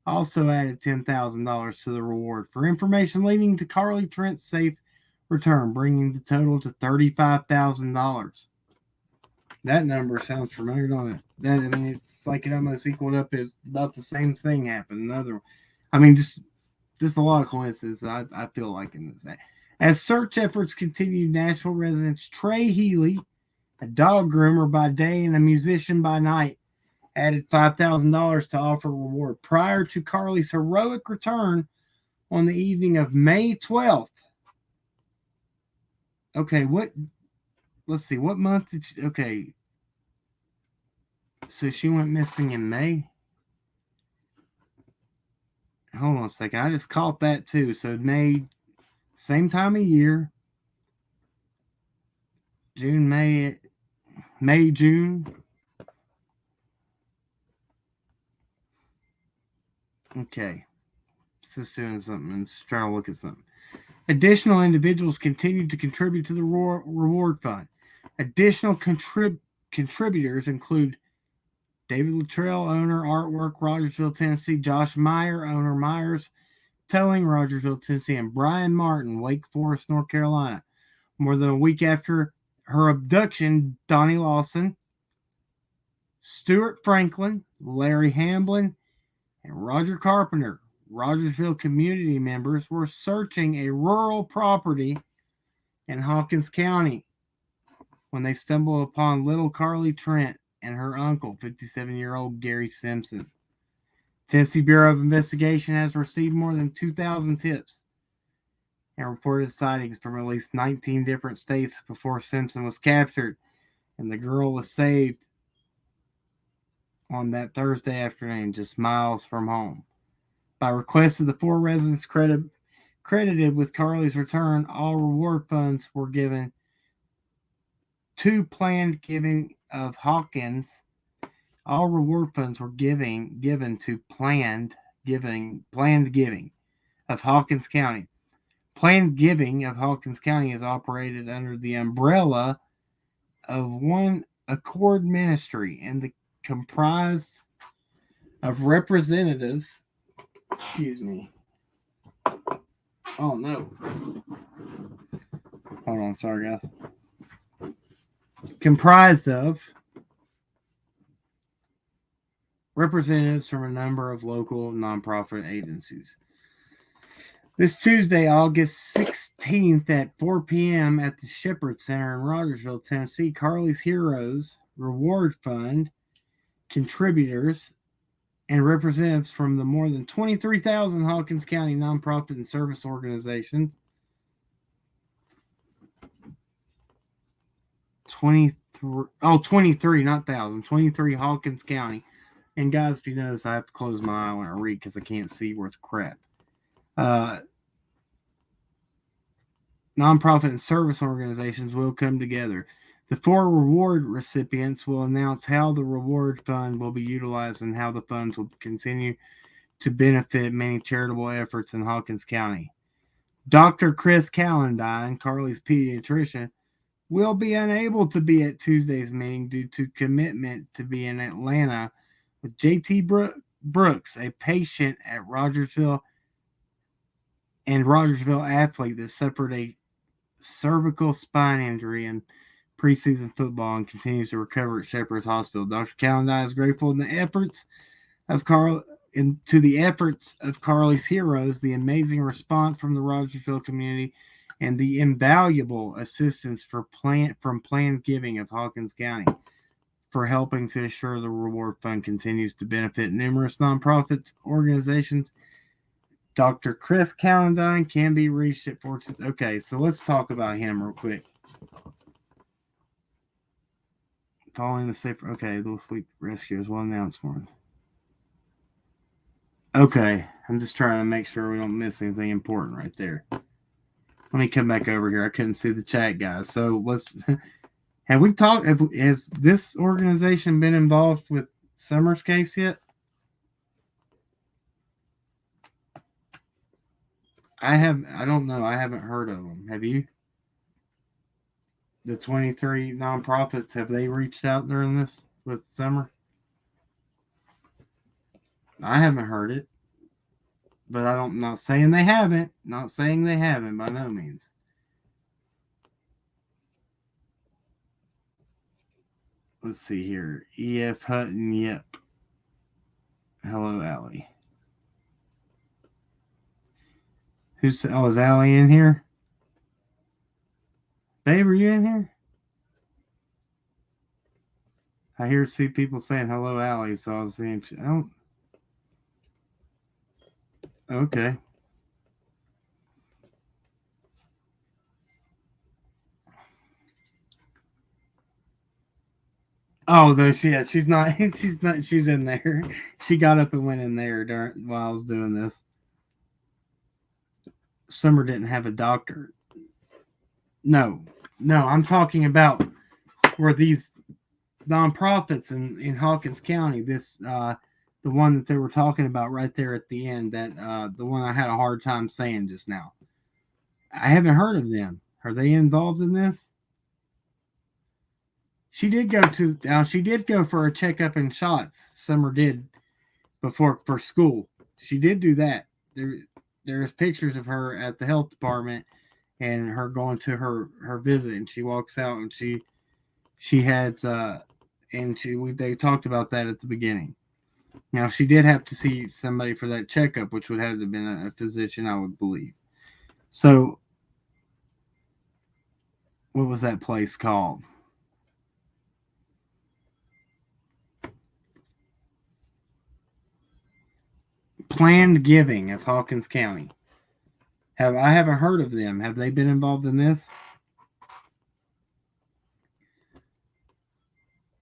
also added $10,000 to the reward for information leading to Carly Trent's safe return, bringing the total to $35,000. That number sounds familiar, don't it? It's like it almost equaled up as about the same thing happened. Just a lot of coincidences. I feel like in this. As search efforts continue, Nashville residents Trey Healy, a dog groomer by day and a musician by night, added $5,000 to offer reward prior to Carly's heroic return on the evening of May 12th. Okay, let's see, what month did she, okay, so she went missing in May? Hold on a second, I just caught that too. So May, same time of year, June, May, June. Okay, just doing something, I'm just trying to look at something. Additional individuals continued to contribute to the reward fund. Additional contributors include David Luttrell, owner, Artwork, Rogersville, Tennessee; Josh Meyer, owner, Myers Towing, Rogersville, Tennessee; and Brian Martin, Wake Forest, North Carolina. More than a week after her abduction, Donnie Lawson, Stuart Franklin, Larry Hamblin, and Roger Carpenter, Rogersville community members, were searching a rural property in Hawkins County when they stumbled upon little Carly Trent and her uncle, 57-year-old Gary Simpson. Tennessee Bureau of Investigation has received more than 2,000 tips and reported sightings from at least 19 different states before Simpson was captured and the girl was saved on that Thursday afternoon, just miles from home. By request of the 4 residents credited with Carly's return, all reward funds were given to planned giving of Hawkins. All reward funds were given to planned giving of Hawkins County. Planned giving of Hawkins County is operated under the umbrella of One Accord Ministry and the comprised of representatives. Excuse me. Oh no. Hold on, sorry guys. Comprised of representatives from a number of local nonprofit agencies. This Tuesday, August 16th at 4 p.m. at the Shepherd Center in Rogersville, Tennessee, Carly's Heroes Reward Fund contributors and representatives from the more than 23,000 Hawkins County nonprofit and service organizations. 23, not thousand. 23 Hawkins County. And guys, if you notice, I have to close my eye when I read because I can't see worth crap. Nonprofit and service organizations will come together. The 4 reward recipients will announce how the reward fund will be utilized and how the funds will continue to benefit many charitable efforts in Hawkins County. Dr. Chris Callandine, Carly's pediatrician, will be unable to be at Tuesday's meeting due to commitment to be in Atlanta with J.T. Brooks, a patient at Rogersville athlete that suffered a cervical spine injury in preseason football and continues to recover at Shepherd's Hospital. Dr. Callandine is grateful to the efforts of Carly's Heroes, the amazing response from the Rogersville community, and the invaluable assistance from planned giving of Hawkins County for helping to assure the reward fund continues to benefit numerous nonprofits organizations. Dr. Chris Callandine can be reached at 14. Okay, so let's talk about him real quick. Following the safe. Okay, this week rescuers will announce one. Okay, I'm just trying to make sure we don't miss anything important right there. Let me come back over here. I couldn't see the chat, guys. So let's. Have we talked? Has this organization been involved with Summer's case yet? I don't know. I haven't heard of them. Have you? The 23 nonprofits, have they reached out during this with Summer? I haven't heard it. But I'm not saying they haven't. Not saying they haven't by no means. Let's see here. E.F. Hutton, yep. Hello, Allie. Is Allie in here? Babe, are you in here? I see people saying hello, Allie, so I was saying, I don't. Okay. Oh, though she's not. She's in there. She got up and went in there while I was doing this. Summer didn't have a doctor. No, I'm talking about where these nonprofits in Hawkins County. This the one that they were talking about right there at the end. That the one I had a hard time saying just now. I haven't heard of them. Are they involved in this? She did go for a checkup and shots. Summer did for school. She did do that. There's pictures of her at the health department and her going to her visit, and she walks out and she had they talked about that at the beginning. Now she did have to see somebody for that checkup, which would have to have been a physician, I would believe. So what was that place called? Planned Giving of Hawkins County. I haven't heard of them. Have they been involved in this?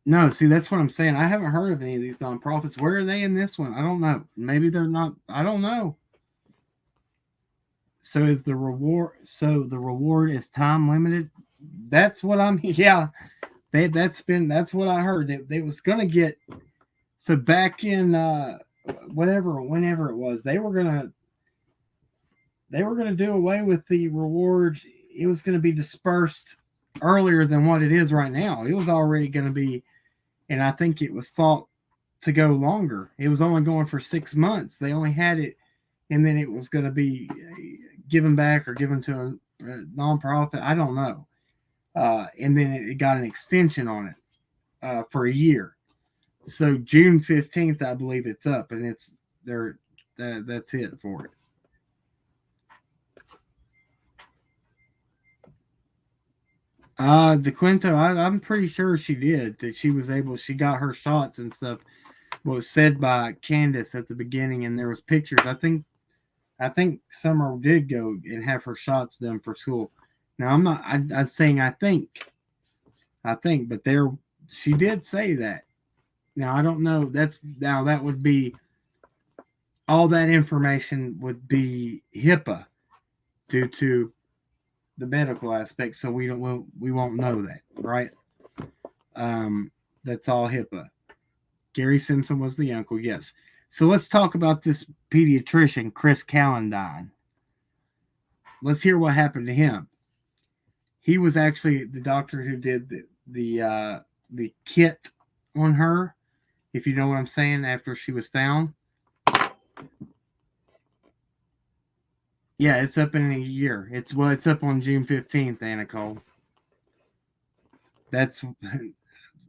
No, see, that's what I'm saying. I haven't heard of any of these nonprofits. Where are they in this one? I don't know. Maybe they're not. I don't know. So is the reward? So the reward is time limited. That's what I'm. Yeah, that's what I heard. They was gonna get. So back in whenever it was, they were gonna do away with the reward. It was gonna be dispersed earlier than what it is right now. It was already gonna be, and I think it was fought to go longer. It was only going for 6 months. They only had it, and then it was going to be given back or given to a nonprofit. I don't know. And then it got an extension on it for a year. So June 15th, I believe it's up, and it's there. That's it for it. DeQuinto, I'm pretty sure she did. That she was able. She got her shots and stuff. Was said by Candace at the beginning, and there was pictures. I think Summer did go and have her shots done for school. Now I'm not. I'm saying I think, but there she did say that. Now I don't know. That would be all that information would be HIPAA due to the medical aspect, so we won't know that, right? That's all HIPAA. Gary Simpson was the uncle, yes. So let's talk about this pediatrician, Chris Callandine. Let's hear what happened to him. He was actually the doctor who did the kit on her, if you know what I'm saying, after she was found. Yeah, it's up in a year. It's up on June 15th, Anna Cole. That's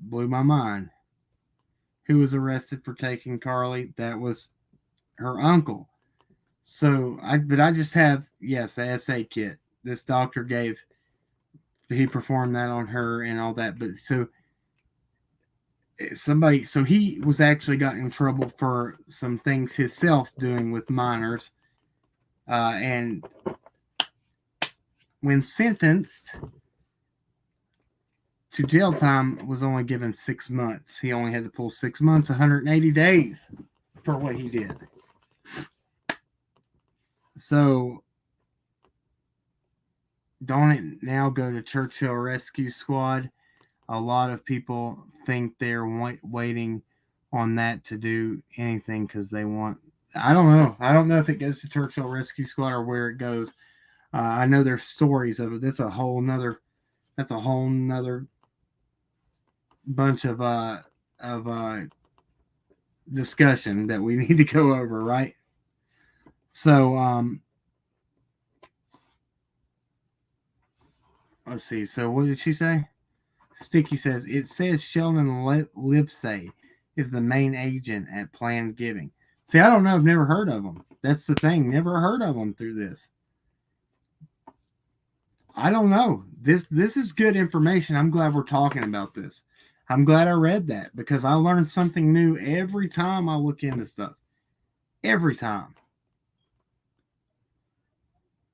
blew my mind. Who was arrested for taking Carly? That was her uncle. So I just have, yes, the SA kit. This doctor he performed that on her and all that. But so he was actually got in trouble for some things himself doing with minors. And when sentenced to jail time, was only given 6 months. He only had to pull 6 months, 180 days for what he did. So don't it now go to Churchill Rescue Squad? A lot of people think they're waiting on that to do anything because they want. I don't know. I don't know if it goes to Churchill Rescue Squad or where it goes. I know there's stories of it. That's a whole nother bunch of discussion that we need to go over, right? So let's see. So what did she say? Sticky says it says Sheldon Livesay is the main agent at Planned Giving. See, I don't know. I've never heard of them. That's the thing. Never heard of them through this. I don't know. This is good information. I'm glad we're talking about this. I'm glad I read that because I learned something new every time I look into stuff. Every time.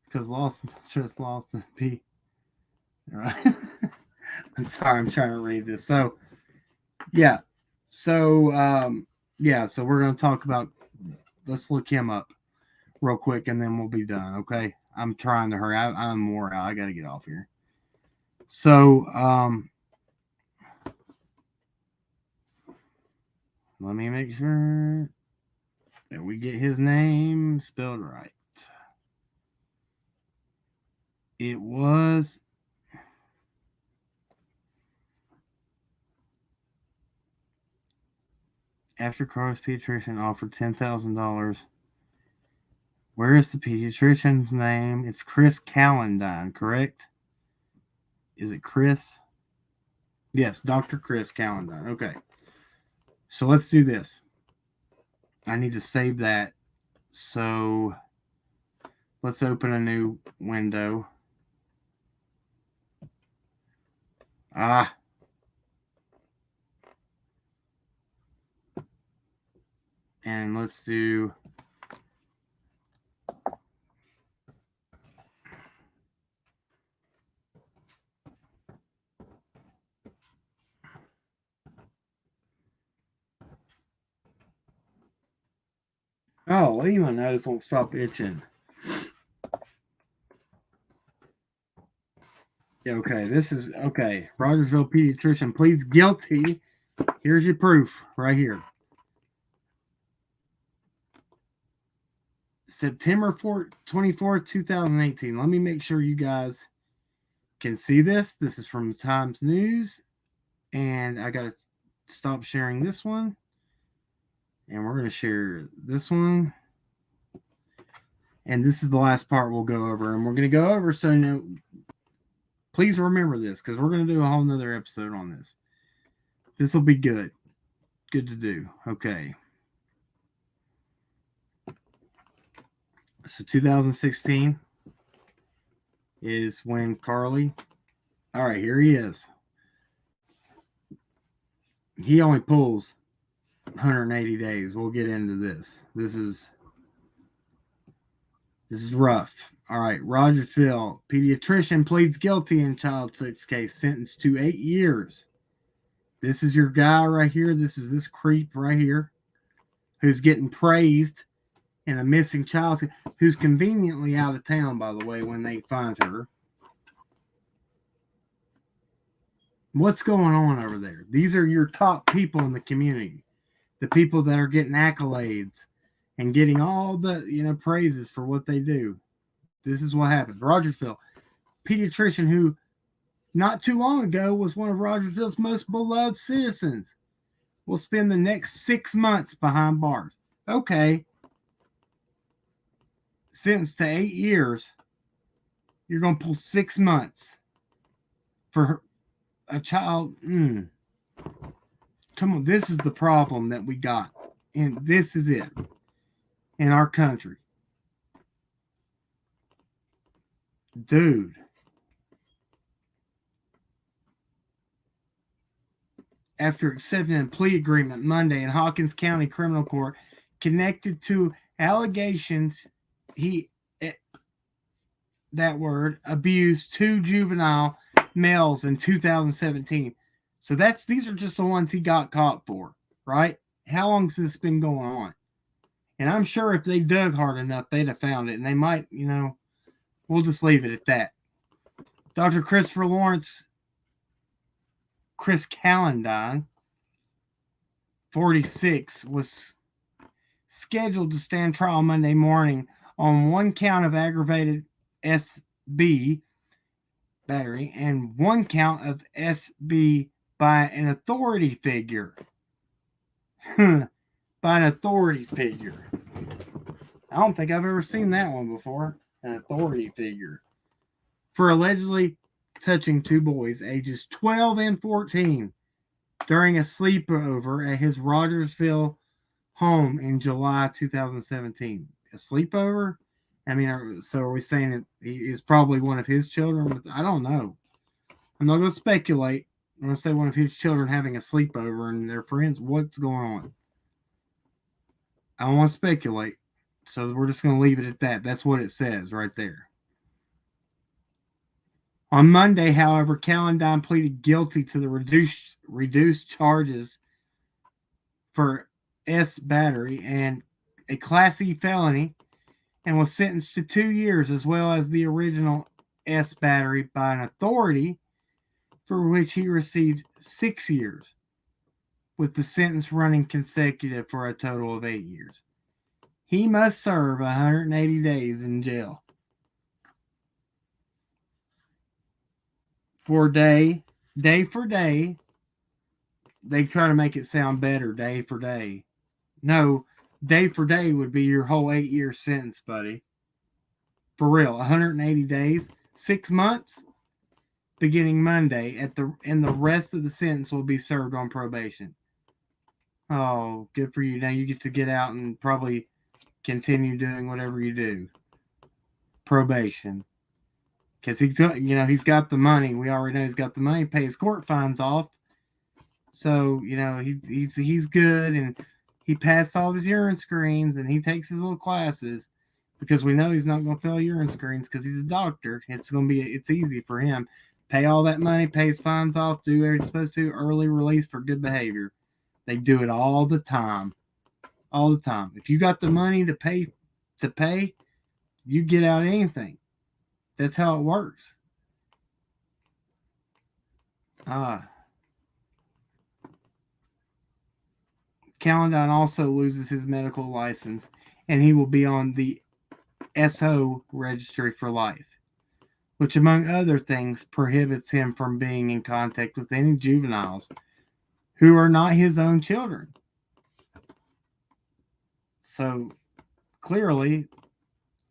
Because lost and P. All right. I'm sorry, I'm trying to read this. So yeah. So so we're gonna talk about, let's look him up real quick and then we'll be done, okay? I'm trying to hurry. I'm wore out. I gotta get off here. So let me make sure that we get his name spelled right. It was after Carl's pediatrician offered $10,000. Where is the pediatrician's name? It's Chris Callandine, correct? Is it Chris? Yes, Dr. Chris Callandine. Okay. So let's do this. I need to save that. So let's open a new window. And let's do Oh, Lima nose won't stop itching. Yeah, okay, this is okay. Rogersville pediatrician pleads guilty. Here's your proof right here. September 24th, 2018. Let me make sure you guys can see this. This is from the Times News. And I got to stop sharing this one. And we're going to share this one. And this is the last part we'll go over. And we're going to go over, so please remember this, because we're going to do a whole nother episode on this. This will be good. Good to do. Okay. So 2016 is when Carly. All right, here he is. He only pulls 180 days. We'll get into this. This is rough. All right, Rogersville pediatrician pleads guilty in child sex case, sentenced to 8 years. This is your guy right here. This is this creep right here, who's getting praised in a missing child, who's conveniently out of town, by the way, when they find her. What's going on over there? These are your top people in the community, the people that are getting accolades and getting all the praises for what they do. This is what happened. Rogersville pediatrician, who not too long ago was one of Rogersville's most beloved citizens, will spend the next 6 months behind bars. Okay. Sentenced to 8 years. You're going to pull 6 months for a child. Come on. This is the problem that we got. And this is it in our country. Dude. After accepting a plea agreement Monday in Hawkins County Criminal Court connected to allegations he abused 2 juvenile males in 2017. So these are just the ones he got caught for, right? How long has this been going on? And I'm sure if they dug hard enough, they'd have found it. And they might, we'll just leave it at that. Dr. Christopher Lawrence, Chris Callandine, 46, was scheduled to stand trial Monday morning on 1 count of aggravated SB battery and 1 count of SB by an authority figure. By an authority figure. I don't think I've ever seen that one before. An authority figure. For allegedly touching 2 boys, ages 12 and 14, during a sleepover at his Rogersville home in July 2017. A sleepover? I mean, so are we saying that he is probably one of his children? I don't know. I'm not going to speculate. I'm going to say one of his children having a sleepover and their friends. What's going on? I don't want to speculate. So we're just going to leave it at that. That's what it says right there. On Monday, however, Callandine pleaded guilty to the reduced charges for S battery and a Class E felony, and was sentenced to 2 years, as well as the original S battery by an authority, for which he received 6 years, with the sentence running consecutive for a total of 8 years. He must serve 180 days in jail. For day for day. They try to make it sound better, day for day. No, day for day would be your whole 8-year sentence, buddy. For real, 180 days, 6 months, beginning Monday, and the rest of the sentence will be served on probation. Oh, good for you. Now you get to get out and probably continue doing whatever you do. Probation. Because he's got the money. We already know he's got the money to pay his court fines off. So, he's good, and he passed all his urine screens, and he takes his little classes, because we know he's not going to fail urine screens because he's a doctor. It's easy for him. Pay all that money, pay his fines off, do what he's supposed to, early release for good behavior. They do it all the time. all the time. If you got the money to pay, you get out anything. That's how it works. Calendine also loses his medical license, and he will be on the SO registry for life, which, among other things, prohibits him from being in contact with any juveniles who are not his own children. So clearly,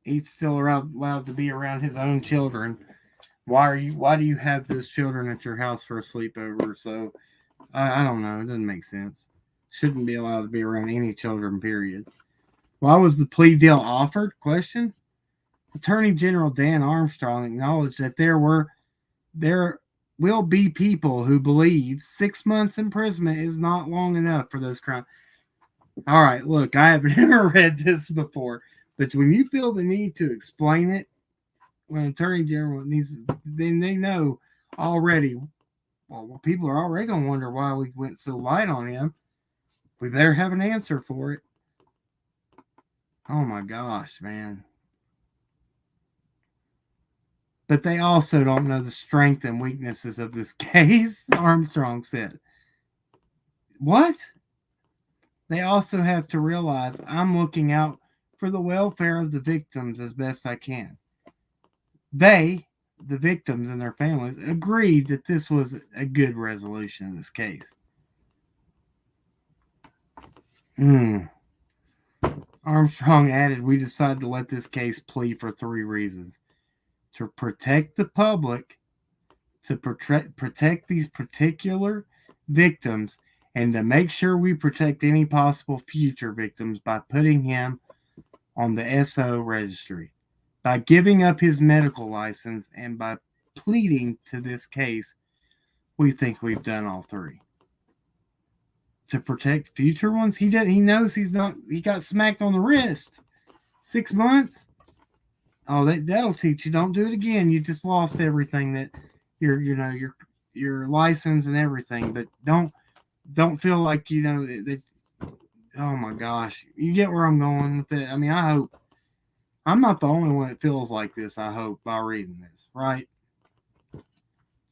he's still allowed to be around his own children. Why do you have those children at your house for a sleepover? So I don't know. It doesn't make sense. Shouldn't be allowed to be around any children, period. Why was the plea deal offered? Question. Attorney General Dan Armstrong acknowledged that there will be people who believe 6 months imprisonment is not long enough for those crimes. All right, look, I have never read this before, but when you feel the need to explain it, when Attorney General needs, then they know already. Well, people are already going to wonder why we went so light on him. We better have an answer for it. Oh my gosh, man. But they also don't know the strength and weaknesses of this case, Armstrong said. What? They also have to realize I'm looking out for the welfare of the victims as best I can. They, the victims and their families, agreed that this was a good resolution of this case. Armstrong added, we decided to let this case plea for 3 reasons. To protect the public, to protect these particular victims, and to make sure we protect any possible future victims by putting him on the SO registry. By giving up his medical license and by pleading to this case, we think we've done all 3. To protect future ones, he knows he got smacked on the wrist. 6 months? Oh, that'll teach you. Don't do it again. You just lost everything that your license and everything. But don't feel like that. Oh my gosh, you get where I'm going with it. I mean, I hope I'm not the only one that feels like this. I hope by reading this, right?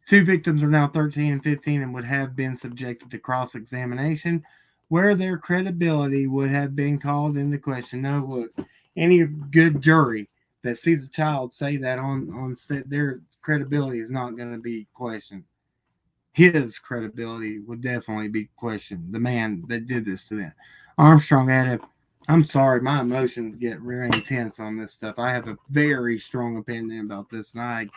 2 victims are now 13 and 15 and would have been subjected to cross-examination where their credibility would have been called into question. No, look, any good jury that sees a child say that on their credibility is not going to be questioned. His credibility would definitely be questioned. The man that did this to them. Armstrong added, I'm sorry, my emotions get very intense on this stuff. I have a very strong opinion about this, and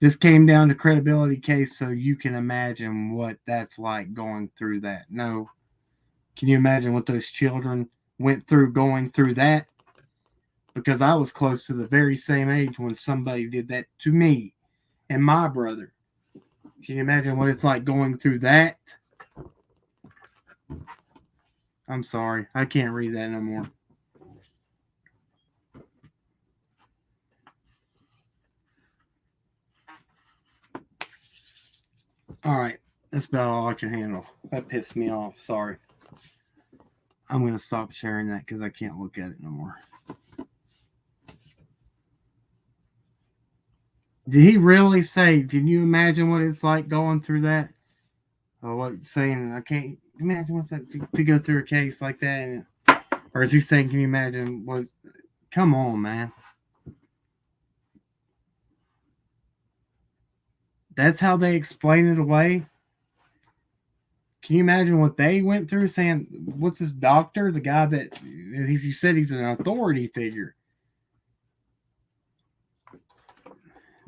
this came down to credibility case, so you can imagine what that's like going through that. No. Can you imagine what those children went through going through that? Because I was close to the very same age when somebody did that to me and my brother. Can you imagine what it's like going through that? I'm sorry. I can't read that no more. All right. That's about all I can handle. That pissed me off. Sorry. I'm going to stop sharing that because I can't look at it no more. Did he really say, can you imagine what it's like going through that? Or what saying, I can't imagine what's that to go through a case like that? Or is he saying, can you imagine what? Come on, man. That's how they explain it away. Can you imagine what they went through saying, what's this doctor? The guy that you said he's an authority figure.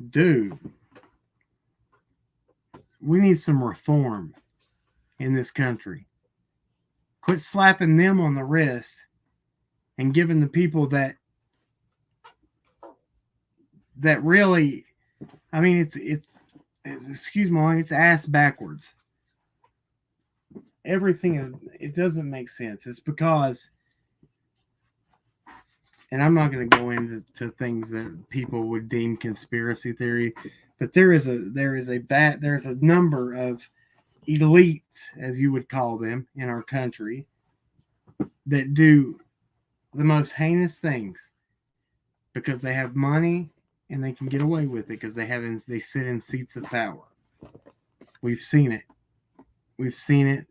Dude, we need some reform in this country. Quit slapping them on the wrist and giving the people that really, I mean, it's excuse my language, it's ass backwards. Everything it doesn't make sense. It's because, and I'm not going to go into things that people would deem conspiracy theory, but there's a number of elites, as you would call them, in our country that do the most heinous things because they have money and they can get away with it because they sit in seats of power. We've seen it. We've seen it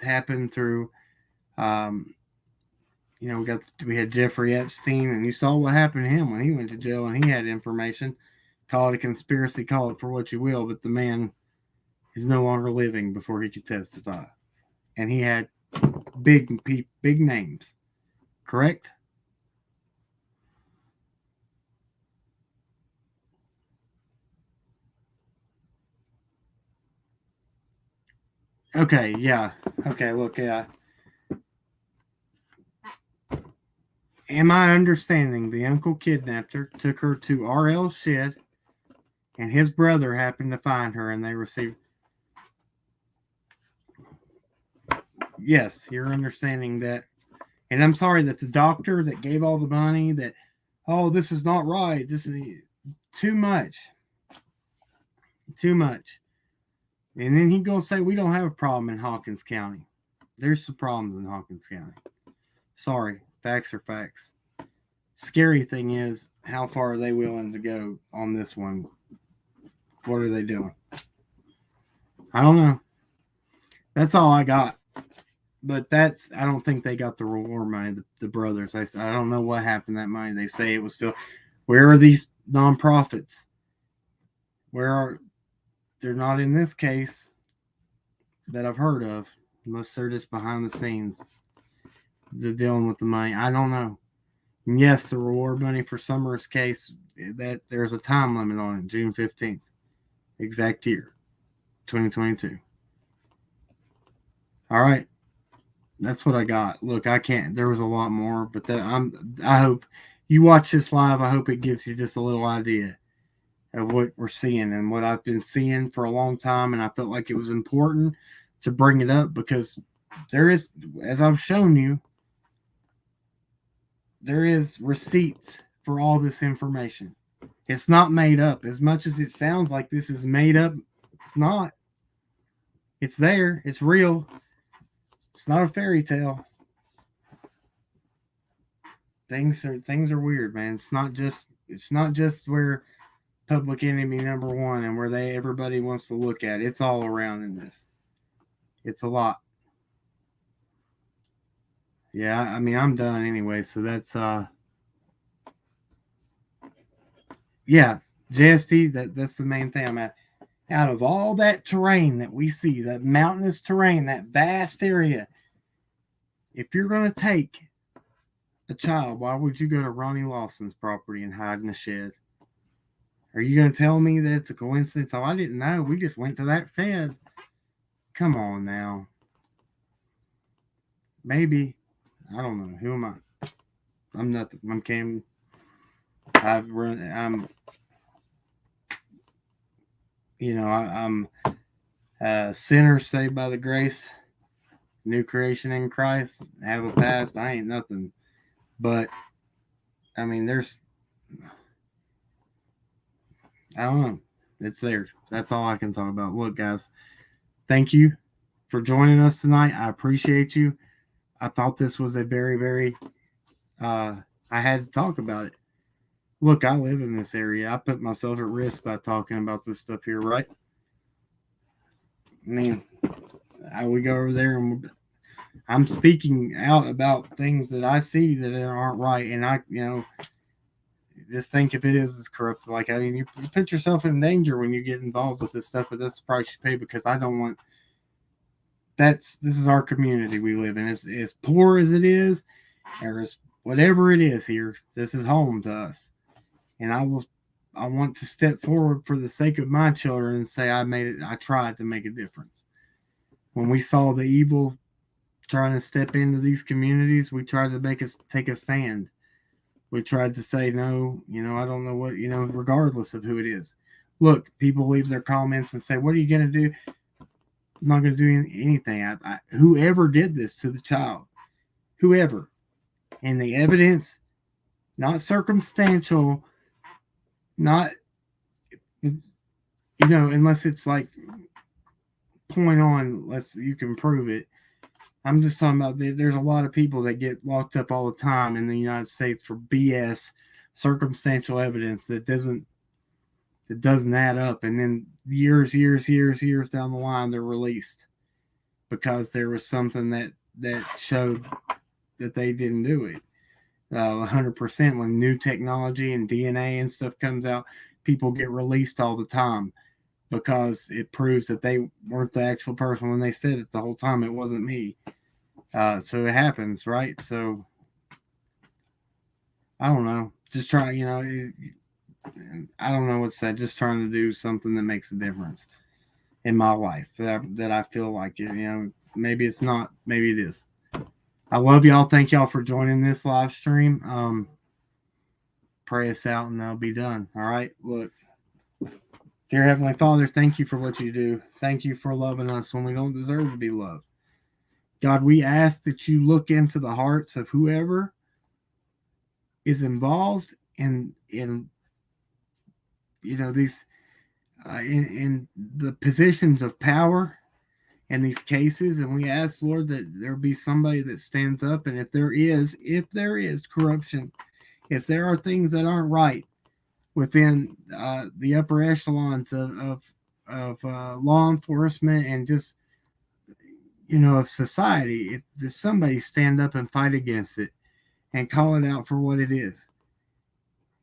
happen through. We had Jeffrey Epstein, and you saw what happened to him when he went to jail and he had information. Call it a conspiracy, call it for what you will, but the man is no longer living before he could testify, and he had big names. Correct? Okay, yeah. Okay, look, yeah. Am I understanding the uncle kidnapped her, took her to RL's shed, and his brother happened to find her and they received. Yes, you're understanding that. And I'm sorry that the doctor that gave all the money that, oh, this is not right. This is too much. Too much. And then he gonna say we don't have a problem in Hawkins County. There's some problems in Hawkins County. Sorry, facts are facts. Scary thing is, how far are they willing to go on this one? What are they doing? I don't know. That's all I got. But I don't think they got the reward money, the brothers. I don't know what happened to that money. They say it was still. Where are these nonprofits? They're not in this case that I've heard of, unless they're just behind the scenes. They're dealing with the money. I don't know. And yes, the reward money for Summer's case, that there's a time limit on it, June 15th. Exact year, 2022. All right. That's what I got. Look, I can't. There was a lot more, but I hope you watch this live. I hope it gives you just a little idea of what we're seeing and what I've been seeing for a long time, and I felt like it was important to bring it up because there is, as I've shown you, there is receipts for all this information. It's not made up. As much as it sounds like this is made up, it's not. It's there. It's real. It's not a fairy tale. Things are weird, man. It's not just where Public Enemy #1 and where everybody wants to look at. It's all around in this. It's a lot. Yeah, I mean, I'm done anyway, so that's yeah, JST, that's the main thing I'm at. Out of all that terrain that we see, that mountainous terrain, that vast area, if you're going to take a child, why would you go to Ronnie Lawson's property and hide in the shed? Are you going to tell me that it's a coincidence? Oh, I didn't know. We just went to that shed. Come on now. Maybe. I don't know. Who am I? I'm nothing. I'm Cam. I'm a sinner saved by the grace, new creation in Christ, have a past. I ain't nothing. But, I mean, I don't know. It's there. That's all I can talk about. Look, guys, thank you for joining us tonight. I appreciate you. I thought this was a very, very, I had to talk about it. Look, I live in this area. I put myself at risk by talking about this stuff here, right? I mean, we go over there and I'm speaking out about things that I see that aren't right. And I, just think if it is corrupt, like, I mean, you put yourself in danger when you get involved with this stuff, but that's the price you pay because I don't want, this is our community we live in. As poor as it is, or as whatever it is here, this is home to us. And I want to step forward for the sake of my children and say I tried to make a difference. When we saw the evil trying to step into these communities, we tried to take a stand. We tried to say no, I don't know what, regardless of who it is. Look, people leave their comments and say, what are you going to do? I'm not going to do anything. Whoever did this to the child, whoever, and the evidence, not circumstantial, not, unless it's like point on, you can prove it. I'm just talking about there's a lot of people that get locked up all the time in the United States for BS, circumstantial evidence that doesn't add up, and then years down the line they're released because there was something that showed that they didn't do it. 100% when new technology and DNA and stuff comes out, people get released all the time because it proves that they weren't the actual person when they said it the whole time. It wasn't me. So it happens, right? So I don't know. Just try, I don't know what to say. Just trying to do something that makes a difference in my life that I feel like it. Maybe it's not. Maybe it is. I love y'all. Thank y'all for joining this live stream. Pray us out and I'll be done. All right. Look, dear Heavenly Father, thank you for what you do. Thank you for loving us when we don't deserve to be loved. God, we ask that you look into the hearts of whoever is involved in these in the positions of power in these cases, and we ask, Lord, that there be somebody that stands up, and if there is corruption, if there are things that aren't right within the upper echelons of law enforcement and just of society, if somebody stand up and fight against it and call it out for what it is.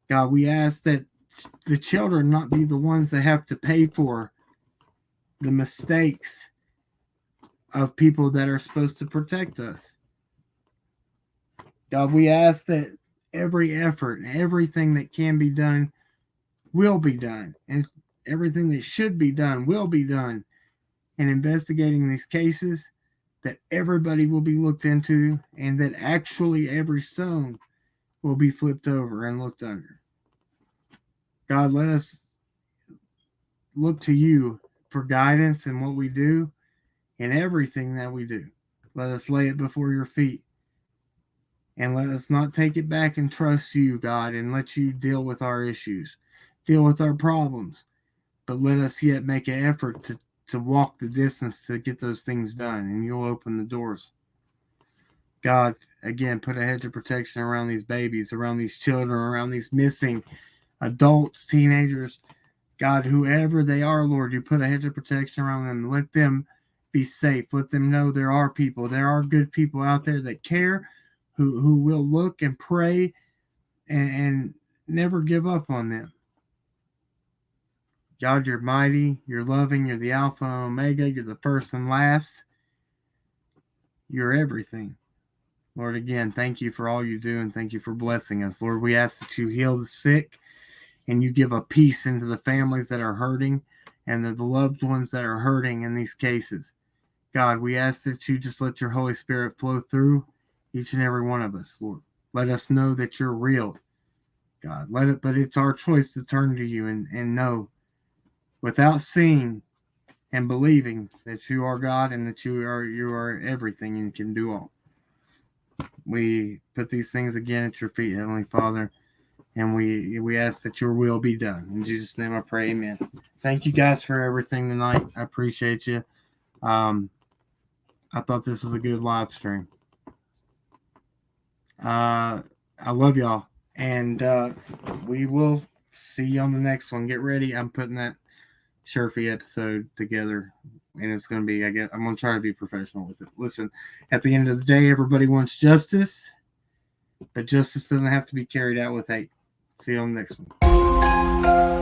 God, we ask that the children not be the ones that have to pay for the mistakes of people that are supposed to protect us. God, we ask that every effort and everything that can be done will be done, and everything that should be done will be done in investigating these cases, that everybody will be looked into, and that actually every stone will be flipped over and looked under. God, let us look to you for guidance in what we do and everything that we do. Let us lay it before your feet, and let us not take it back and trust you, God, and let you deal with our issues, deal with our problems, but let us yet make an effort to walk the distance to get those things done, and you'll open the doors. God, again, put a hedge of protection around these babies, around these children, around these missing adults, teenagers. God, whoever they are, Lord, you put a hedge of protection around them. Let them be safe. Let them know there are good people out there that care, who will look and pray and never give up on them. God, you're mighty, you're loving, you're the Alpha and Omega, you're the first and last. You're everything. Lord, again, thank you for all you do, and thank you for blessing us. Lord, we ask that you heal the sick, and you give a peace into the families that are hurting, and the loved ones that are hurting in these cases. God, we ask that you just let your Holy Spirit flow through each and every one of us, Lord. Let us know that you're real, God. But it's our choice to turn to you and know, without seeing and believing, that you are God and that you are everything and can do all. We put these things again at your feet, Heavenly Father, and we ask that your will be done. In Jesus' name I pray, amen. Thank you guys for everything tonight. I appreciate you. I thought this was a good live stream. I love y'all, and we will see you on the next one. Get ready. I'm putting that Sherfy episode together, and it's going to be, I guess, I'm going to try to be professional with it. Listen, at the end of the day, everybody wants justice, but justice doesn't have to be carried out with hate. See you on the next one.